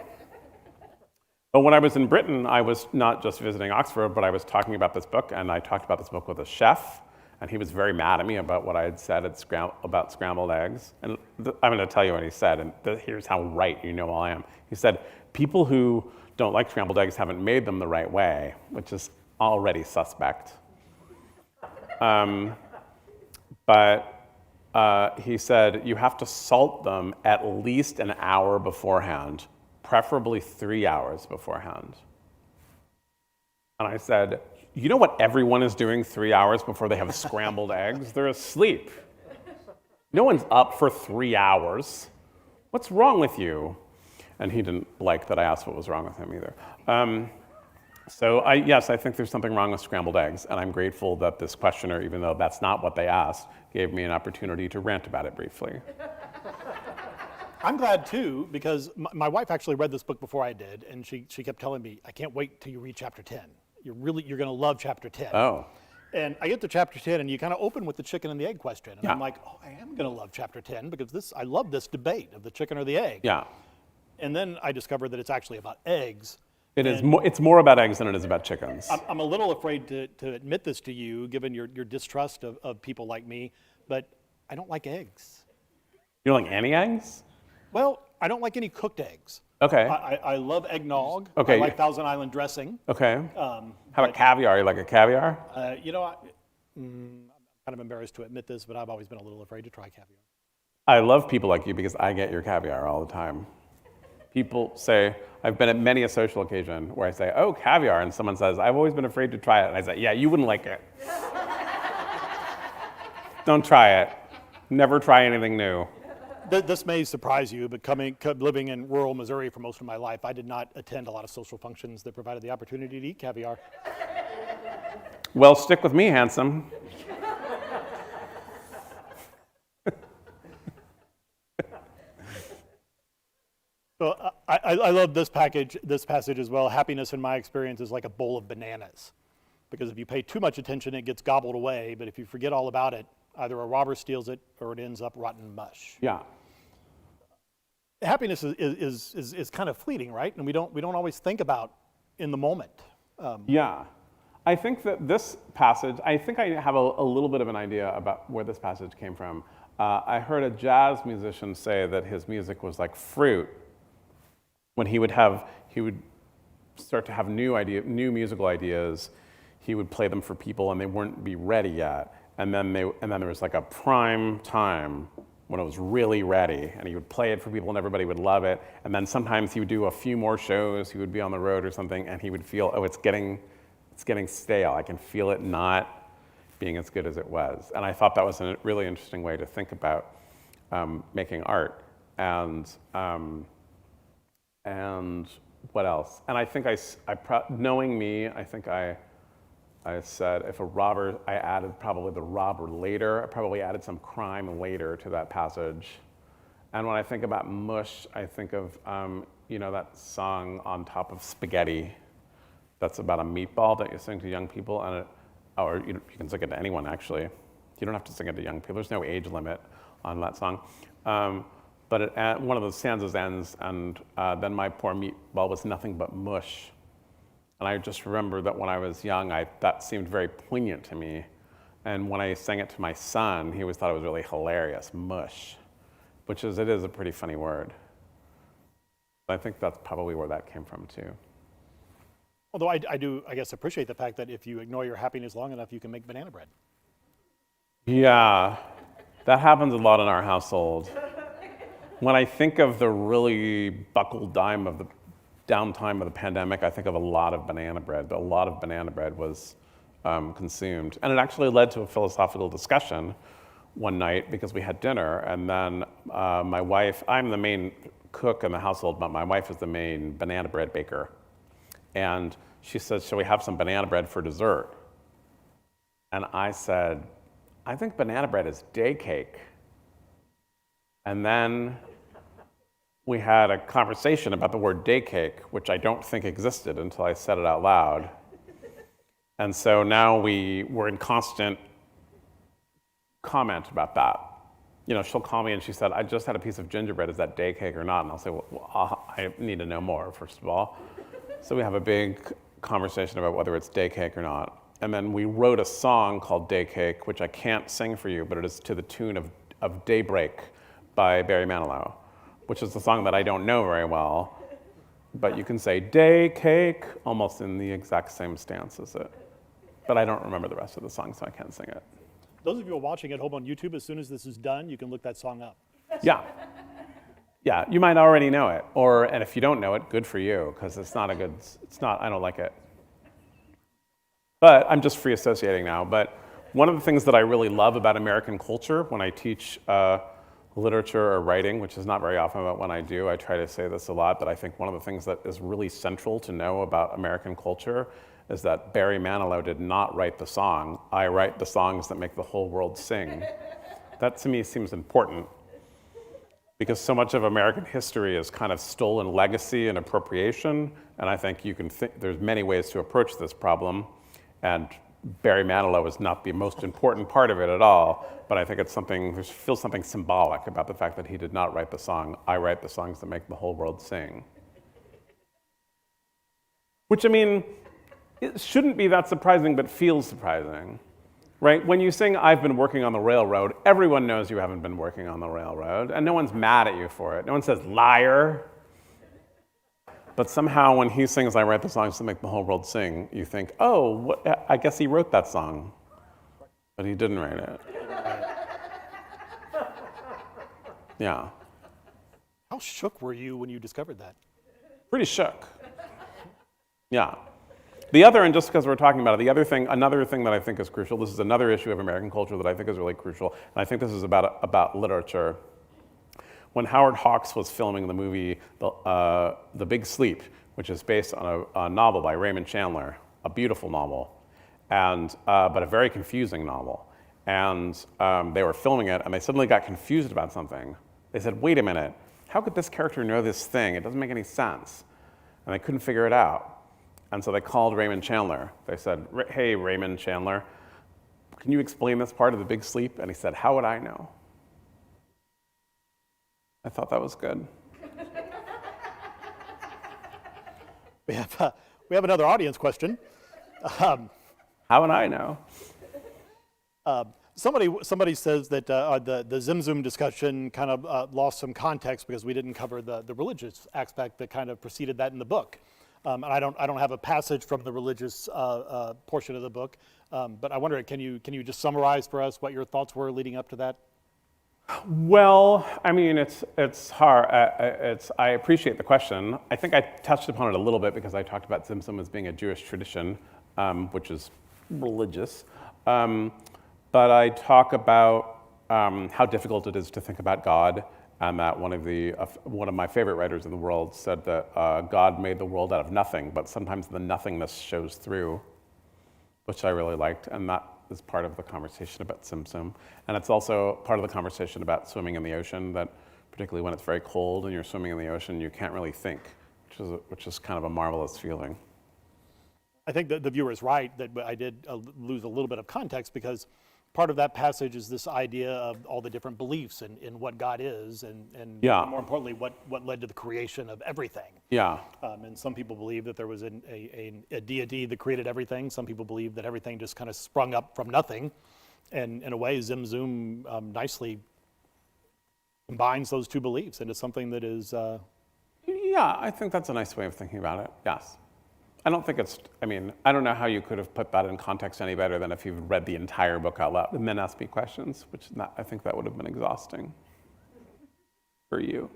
But when I was in Britain, I was not just visiting Oxford, but I was talking about this book, and I talked about this book with a chef, and he was very mad at me about what I had said about scrambled eggs. And I'm going to tell you what he said, and here's how right you know I am. He said, "People who don't like scrambled eggs haven't made them the right way," which is already suspect. But he said, "You have to salt them at least an hour beforehand, preferably 3 hours beforehand." And I said, "You know what everyone is doing 3 hours before they have scrambled eggs? They're asleep. No one's up for 3 hours. What's wrong with you?" And he didn't like that I asked what was wrong with him either. Yes, I think there's something wrong with scrambled eggs, and I'm grateful that this questioner, even though that's not what they asked, gave me an opportunity to rant about it briefly. I'm glad too, because my wife actually read this book before I did, and she kept telling me, "I can't wait till you read chapter 10. You're going to love chapter 10. Oh. And I get to chapter 10, and you kind of open with the chicken and the egg question. And Yeah. I'm like, oh, I am going to love chapter 10, because I love this debate of the chicken or the egg. Yeah. And then I discovered that it's actually about eggs. It's more about eggs than it is about chickens. I'm a little afraid to admit this to you, given your distrust of people like me, but I don't like eggs. You don't like any eggs? Well, I don't like any cooked eggs. Okay. I love eggnog. Okay. I like Thousand Island dressing. Okay. How about caviar? You like a caviar? I'm kind of embarrassed to admit this, but I've always been a little afraid to try caviar. I love people like you because I get your caviar all the time. People say, I've been at many a social occasion where I say, "Oh, caviar," and someone says, "I've always been afraid to try it." And I say, "Yeah, you wouldn't like it." Don't try it. Never try anything new. This may surprise you, but living in rural Missouri for most of my life, I did not attend a lot of social functions that provided the opportunity to eat caviar. Well, stick with me, handsome. So I love this passage as well. Happiness, in my experience, is like a bowl of bananas, because if you pay too much attention, it gets gobbled away. But if you forget all about it, either a robber steals it or it ends up rotten mush. Yeah. Happiness is kind of fleeting, right? And we don't always think about in the moment. Yeah. I think that this passage, I think I have a little bit of an idea about where this passage came from. I heard a jazz musician say that his music was like fruit. When he would start to have new musical ideas, he would play them for people and they wouldn't be ready yet. And then there was like a prime time when it was really ready, and he would play it for people and everybody would love it. And then sometimes he would do a few more shows, he would be on the road or something, and he would feel, oh, it's getting stale. I can feel it not being as good as it was. And I thought that was a really interesting way to think about making art. And what else? And I think knowing me, I think I said if a robber, I added probably the robber later. I probably added some crime later to that passage. And when I think about mush, I think of, that song On Top of Spaghetti. That's about a meatball that you sing to young people. Or you can sing it to anyone, actually. You don't have to sing it to young people. There's no age limit on that song. But one of the stanzas ends, and then my poor meatball was nothing but mush. And I just remember that when I was young, that seemed very poignant to me. And when I sang it to my son, he always thought it was really hilarious, mush, it is a pretty funny word. I think that's probably where that came from too. Although I do, I guess, appreciate the fact that if you ignore your happiness long enough, you can make banana bread. Yeah, that happens a lot in our household. When I think of the really buckled downtime of the pandemic, I think of a lot of banana bread. A lot of banana bread was consumed. And it actually led to a philosophical discussion one night because we had dinner, and then my wife, I'm the main cook in the household, but my wife is the main banana bread baker. And she said, shall we have some banana bread for dessert? And I said, I think banana bread is day cake. And then we had a conversation about the word day cake, which I don't think existed until I said it out loud. And so now we're in constant comment about that. She'll call me and she said, I just had a piece of gingerbread, is that day cake or not? And I'll say, well, I need to know more, first of all. So we have a big conversation about whether it's day cake or not. And then we wrote a song called Day Cake, which I can't sing for you, but it is to the tune of Daybreak by Barry Manilow, which is a song that I don't know very well, but you can say day cake almost in the exact same stance as it. But I don't remember the rest of the song, so I can't sing it. Those of you who are watching at home on YouTube, as soon as this is done, you can look that song up. Yeah. Yeah, you might already know it. And if you don't know it, good for you, because I don't like it. But I'm just free associating now. But one of the things that I really love about American culture when I teach literature or writing, which is not very often about when I do, I try to say this a lot, but I think one of the things that is really central to know about American culture is that Barry Manilow did not write the song. I write the songs that make the whole world sing. That to me seems important because so much of American history is kind of stolen legacy and appropriation, and I think there's many ways to approach this problem, and Barry Manilow is not the most important part of it at all, but I think there feels something symbolic about the fact that he did not write the song. I write the songs that make the whole world sing. Which, it shouldn't be that surprising, but feels surprising, right? When you sing, I've been working on the railroad, everyone knows you haven't been working on the railroad, and no one's mad at you for it. No one says, liar. But somehow when he sings, I write the songs to make the whole world sing, you think, oh, I guess he wrote that song. But he didn't write it. Yeah. How shook were you when you discovered that? Pretty shook. Yeah. The other, and just because we're talking about it, another thing that I think is crucial, this is another issue of American culture that I think is really crucial, and I think this is about literature. When Howard Hawks was filming the movie The Big Sleep, which is based on a novel by Raymond Chandler, a beautiful novel, but a very confusing novel. And they were filming it, and they suddenly got confused about something. They said, wait a minute, how could this character know this thing? It doesn't make any sense. And they couldn't figure it out. And so they called Raymond Chandler. They said, hey, Raymond Chandler, can you explain this part of The Big Sleep? And he said, how would I know? I thought that was good. We have another audience question. How would I know? Somebody says that the Zim Zoom discussion kind of lost some context because we didn't cover the religious aspect that kind of preceded that in the book. And I don't have a passage from the religious portion of the book, but I wonder, can you just summarize for us what your thoughts were leading up to that? Well, I mean, it's hard. I appreciate the question. I think I touched upon it a little bit because I talked about Tzimtzum as being a Jewish tradition, which is religious. But I talk about how difficult it is to think about God, and that one of my favorite writers in the world said that God made the world out of nothing, but sometimes the nothingness shows through, which I really liked, and that is part of the conversation about Tzimtzum. And it's also part of the conversation about swimming in the ocean, that particularly when it's very cold and you're swimming in the ocean, you can't really think, which is kind of a marvelous feeling. I think that the viewer is right that I did lose a little bit of context, because part of that passage is this idea of all the different beliefs in what God is, and Yeah. more importantly, what led to the creation of everything. Yeah. And some people believe that there was a deity that created everything. Some people believe that everything just kind of sprung up from nothing. And in a way, Tzimtzum nicely combines those two beliefs into something that is... Yeah, I think that's a nice way of thinking about it, yes. I don't know how you could have put that in context any better than if you've read the entire book out loud and then asked me questions, I think that would have been exhausting for you.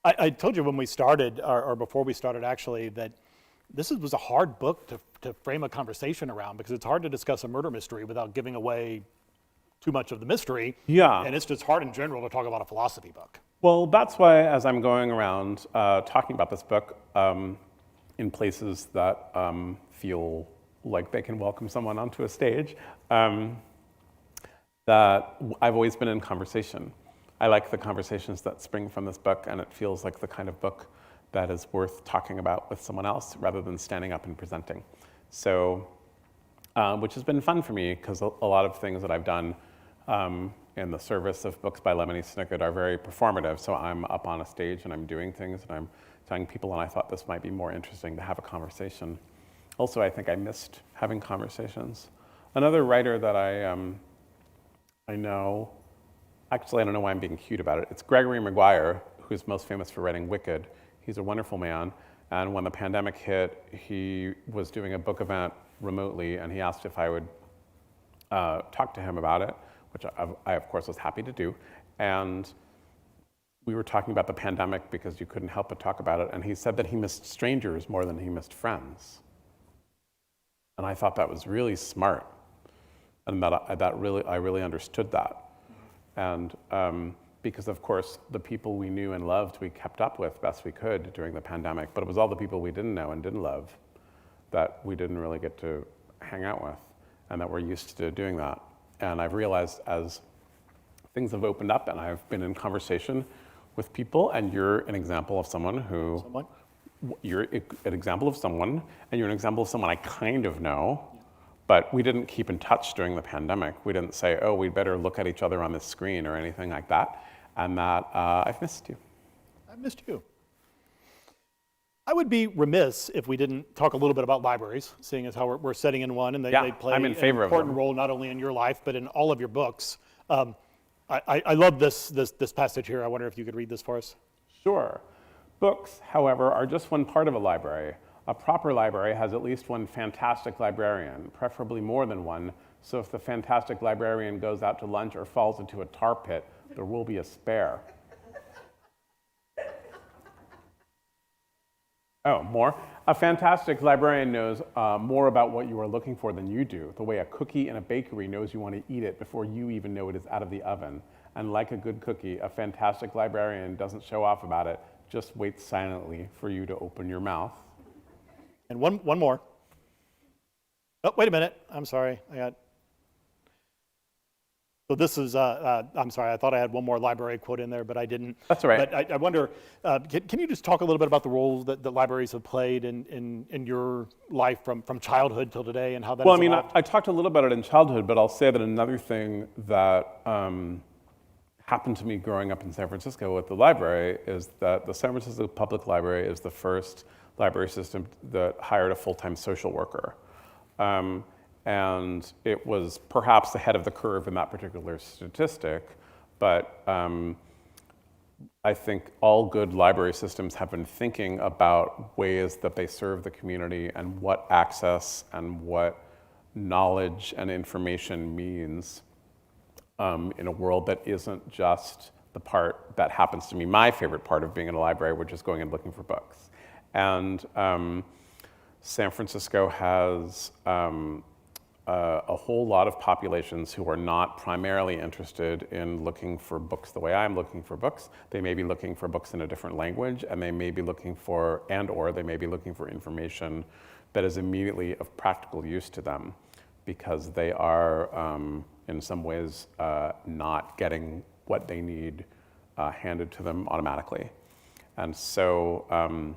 I told you when we started, or before we started actually, that this was a hard book to frame a conversation around, because it's hard to discuss a murder mystery without giving away too much of the mystery. Yeah. And it's just hard in general to talk about a philosophy book. Well, that's why as I'm going around talking about this book, in places that feel like they can welcome someone onto a stage, that I've always been in conversation. I like the conversations that spring from this book, and it feels like the kind of book that is worth talking about with someone else rather than standing up and presenting. So, which has been fun for me, because a lot of things that I've done in the service of books by Lemony Snicket are very performative. So I'm up on a stage and I'm doing things and I'm telling people, and I thought this might be more interesting to have a conversation. Also, I think I missed having conversations. Another writer that I know, actually I don't know why I'm being cute about it, it's Gregory Mcguire, who's most famous for writing Wicked. He's a wonderful man, and when the pandemic hit, he was doing a book event remotely, and he asked if I would talk to him about it, which I of course was happy to do. And we were talking about the pandemic because you couldn't help but talk about it, and he said that he missed strangers more than he missed friends. And I thought that was really smart, and that I really understood that. And because of course the people we knew and loved we kept up with best we could during the pandemic, but it was all the people we didn't know and didn't love that we didn't really get to hang out with, and that we're used to doing that. And I've realized as things have opened up and I've been in conversation with people, and you're an example of someone who... Someone? You're an example of someone, and you're an example of someone I kind of know, but we didn't keep in touch during the pandemic. We didn't say, oh, we'd better look at each other on this screen or anything like that, and that I've missed you. I missed you. I would be remiss if we didn't talk a little bit about libraries, seeing as how we're sitting in one, and they play I'm in favor an of them. important role not only in your life, but in all of your books. I love this passage here. I wonder if you could read this for us. Sure. Books, however, are just one part of a library. A proper library has at least one fantastic librarian, preferably more than one, so if the fantastic librarian goes out to lunch or falls into a tar pit, there will be a spare. Oh, more? A fantastic librarian knows more about what you are looking for than you do, the way a cookie in a bakery knows you want to eat it before you even know it is out of the oven. And like a good cookie, a fantastic librarian doesn't show off about it, just waits silently for you to open your mouth. And one more. Oh, wait a minute. I'm sorry. So this is, I'm sorry, I thought I had one more library quote in there, but I didn't. That's all right. But I wonder, can you just talk a little bit about the role that the libraries have played in your life from childhood till today, and how that has evolved? I talked a little about it in childhood, but I'll say that another thing that happened to me growing up in San Francisco with the library is that the San Francisco Public Library is the first library system that hired a full-time social worker. And it was perhaps ahead of the curve in that particular statistic, but I think all good library systems have been thinking about ways that they serve the community and what access and what knowledge and information means in a world that isn't just the part that happens to be my favorite part of being in a library, which is going and looking for books. And San Francisco has a whole lot of populations who are not primarily interested in looking for books the way I'm looking for books. They may be looking for books in a different language, and they may be looking for, or they may be looking for information that is immediately of practical use to them, because they are, in some ways, not getting what they need handed to them automatically. And so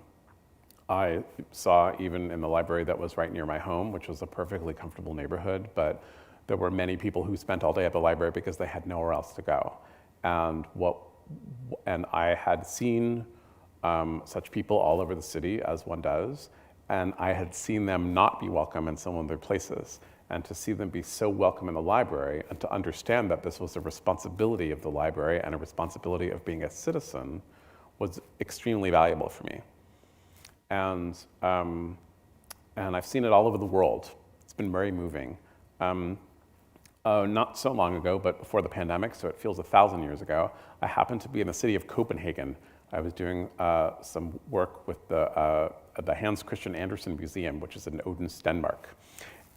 I saw, even in the library that was right near my home, which was a perfectly comfortable neighborhood, but there were many people who spent all day at the library because they had nowhere else to go. And I had seen such people all over the city, as one does, and I had seen them not be welcome in some of their places. And to see them be so welcome in the library, and to understand that this was a responsibility of the library and a responsibility of being a citizen, was extremely valuable for me. And I've seen it all over the world. It's been very moving. Not so long ago, but before the pandemic, so it feels 1,000 years ago, I happened to be in the city of Copenhagen. I was doing some work with the Hans Christian Andersen Museum, which is in Odense, Denmark.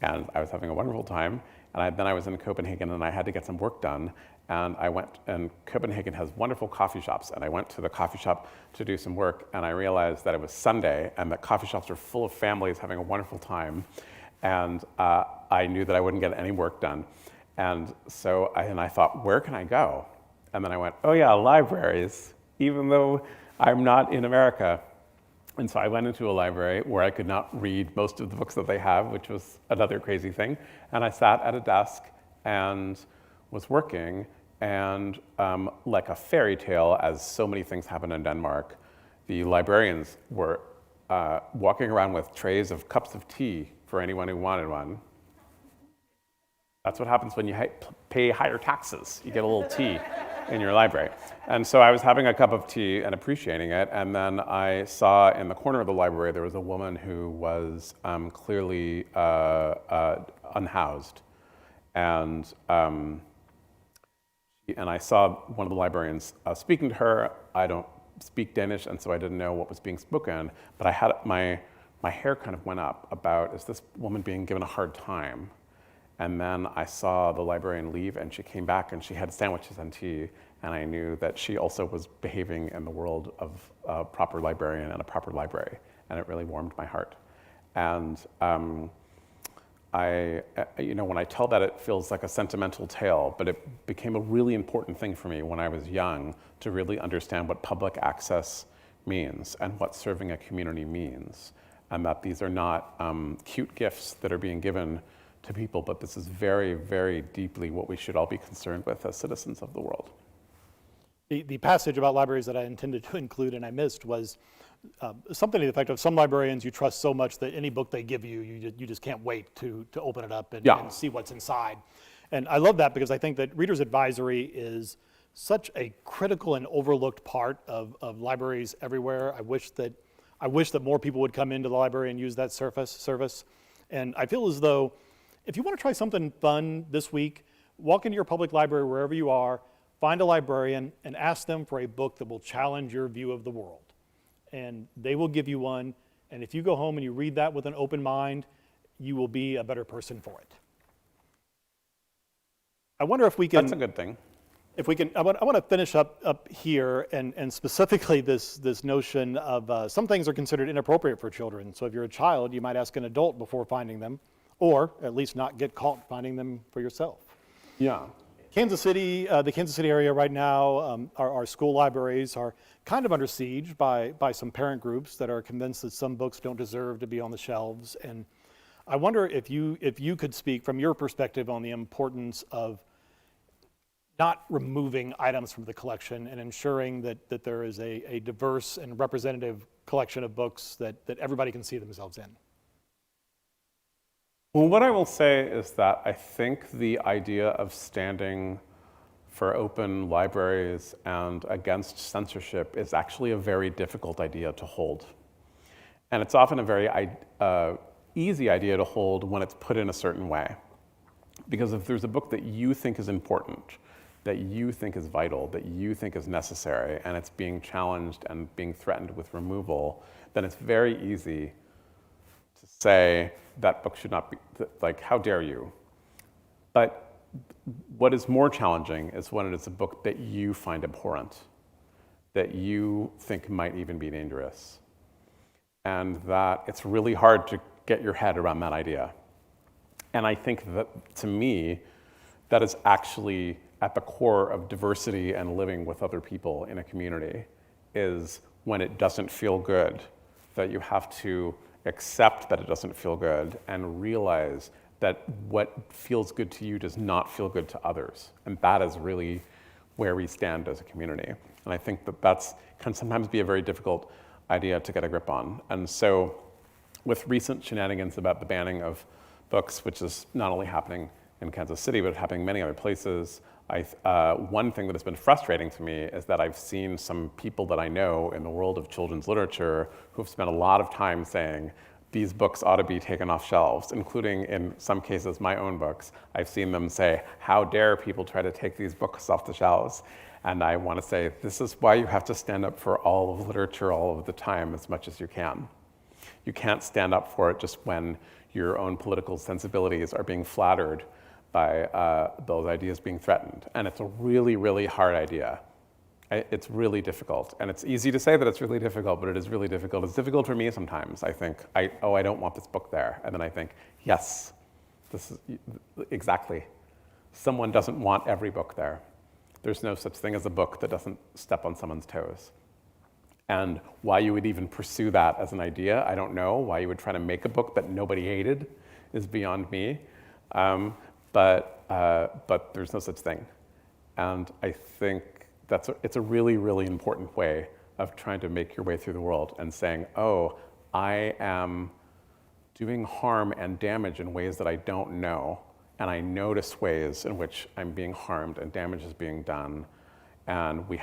And I was having a wonderful time. And then I was in Copenhagen, and I had to get some work done. And I went, and Copenhagen has wonderful coffee shops. And I went to the coffee shop to do some work, and I realized that it was Sunday, and that coffee shops are full of families having a wonderful time. And I knew that I wouldn't get any work done. And so I thought, where can I go? And then I went, oh yeah, libraries, even though I'm not in America. And so I went into a library where I could not read most of the books that they have, which was another crazy thing. And I sat at a desk and was working, and like a fairy tale, as so many things happen in Denmark, the librarians were walking around with trays of cups of tea for anyone who wanted one. That's what happens when you pay higher taxes. You get a little tea in your library. And so I was having a cup of tea and appreciating it, and then I saw in the corner of the library there was a woman who was clearly unhoused. And I saw one of the librarians speaking to her. I don't speak Danish, and so I didn't know what was being spoken, but I had my hair kind of went up about, is this woman being given a hard time? And then I saw the librarian leave, and she came back, and she had sandwiches and tea, and I knew that she also was behaving in the world of a proper librarian and a proper library, and it really warmed my heart. And when I tell that, it feels like a sentimental tale, but it became a really important thing for me when I was young to really understand what public access means and what serving a community means, and that these are not cute gifts that are being given to people, but this is very, very deeply what we should all be concerned with as citizens of the world. The passage about libraries that I intended to include and I missed was something to the effect of, some librarians you trust so much that any book they give you, you just can't wait to open it up and see what's inside. And I love that, because I think that Reader's Advisory is such a critical and overlooked part of libraries everywhere. I wish that more people would come into the library and use that service. And I feel as though if you want to try something fun this week, walk into your public library wherever you are, find a librarian, and ask them for a book that will challenge your view of the world. And they will give you one, and if you go home and you read that with an open mind, you will be a better person for it. I wonder if we can... That's a good thing. If we can, I want to finish up here, and specifically this notion of some things are considered inappropriate for children. So if you're a child, you might ask an adult before finding them, or at least not get caught finding them for yourself. Yeah. Kansas City, the Kansas City area right now, our school libraries are kind of under siege by some parent groups that are convinced that some books don't deserve to be on the shelves. And I wonder if you could speak from your perspective on the importance of not removing items from the collection and ensuring that there is a diverse and representative collection of books that everybody can see themselves in. Well, what I will say is that I think the idea of standing for open libraries and against censorship is actually a very difficult idea to hold. And it's often a very easy idea to hold when it's put in a certain way. Because if there's a book that you think is important, that you think is vital, that you think is necessary, and it's being challenged and being threatened with removal, then it's very easy to say that book should not be, like, how dare you? But what is more challenging is when it is a book that you find abhorrent, that you think might even be dangerous. And that it's really hard to get your head around that idea. And I think that, to me, that is actually at the core of diversity and living with other people in a community, is when it doesn't feel good, that you have to accept that it doesn't feel good and realize that what feels good to you does not feel good to others. And that is really where we stand as a community. And I think that can sometimes be a very difficult idea to get a grip on. And so with recent shenanigans about the banning of books, which is not only happening in Kansas City, but happening many other places, one thing that has been frustrating to me is that I've seen some people that I know in the world of children's literature who have spent a lot of time saying, these books ought to be taken off shelves, including in some cases my own books. I've seen them say, how dare people try to take these books off the shelves? And I want to say, this is why you have to stand up for all of literature all of the time as much as you can. You can't stand up for it just when your own political sensibilities are being flattered by those ideas being threatened. And it's a really, really hard idea. It's really difficult. And it's easy to say that it's really difficult, but it is really difficult. It's difficult for me sometimes. I think, I don't want this book there. And then I think, yes, this is exactly. Someone doesn't want every book there. There's no such thing as a book that doesn't step on someone's toes. And why you would even pursue that as an idea, I don't know. Why you would try to make a book that nobody hated is beyond me. But there's no such thing. And I think it's a really, really important way of trying to make your way through the world and saying, oh, I am doing harm and damage in ways that I don't know, and I notice ways in which I'm being harmed and damage is being done, and we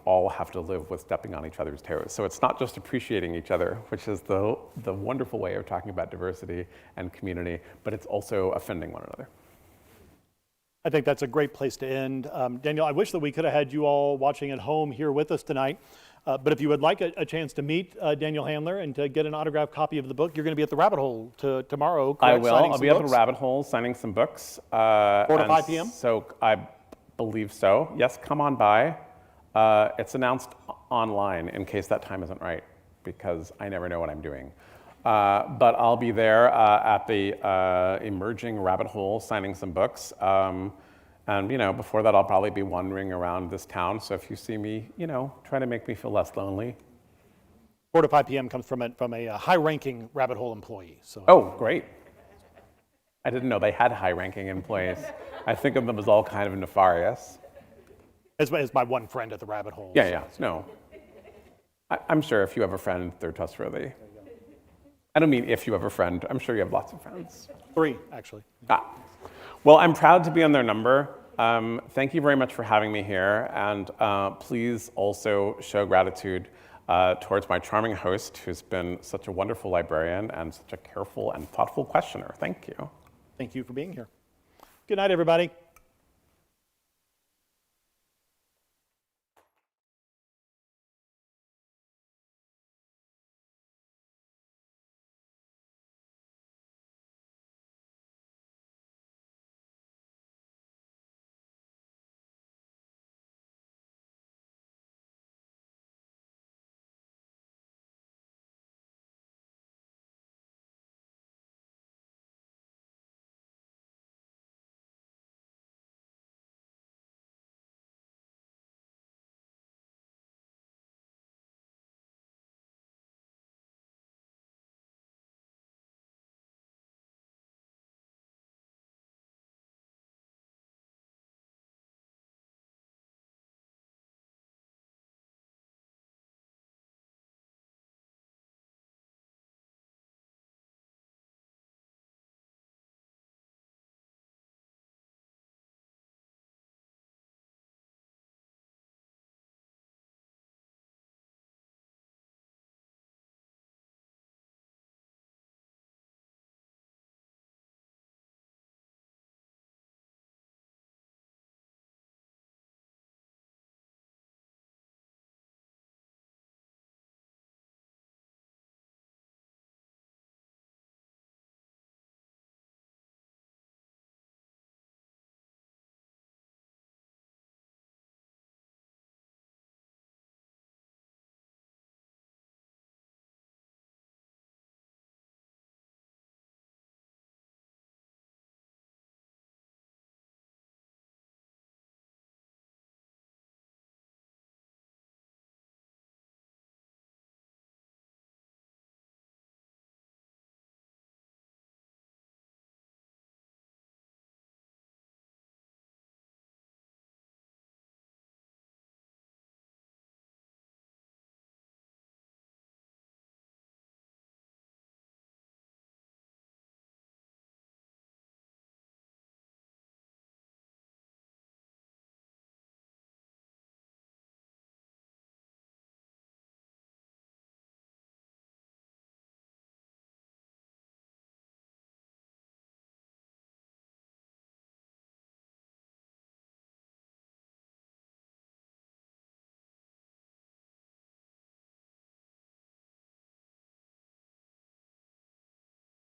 all have to live with stepping on each other's toes. So it's not just appreciating each other, which is the wonderful way of talking about diversity and community, but it's also offending one another. I think that's a great place to end. Daniel, I wish that we could have had you all watching at home here with us tonight. But if you would like a chance to meet Daniel Handler and to get an autographed copy of the book, you're going to be at the Rabbit Hole tomorrow, correct? I will. I'll be up at Rabbit Hole signing some books. 4 to 5 p.m.? So I believe so. Yes, come on by. It's announced online in case that time isn't right, because I never know what I'm doing. But I'll be there at the emerging Rabbit Hole signing some books. And before that, I'll probably be wandering around this town. So if you see me, try to make me feel less lonely. 4 to 5 p.m. comes from a high-ranking Rabbit Hole employee. So. Oh, great. I didn't know they had high-ranking employees. I think of them as all kind of nefarious. As my one friend at the Rabbit Hole. Yeah. No. I'm sure if you have a friend, they're trustworthy. I don't mean if you have a friend. I'm sure you have lots of friends. 3, actually. Well, I'm proud to be on their number. Thank you very much for having me here. And please also show gratitude towards my charming host, who's been such a wonderful librarian and such a careful and thoughtful questioner. Thank you. Thank you for being here. Good night, everybody.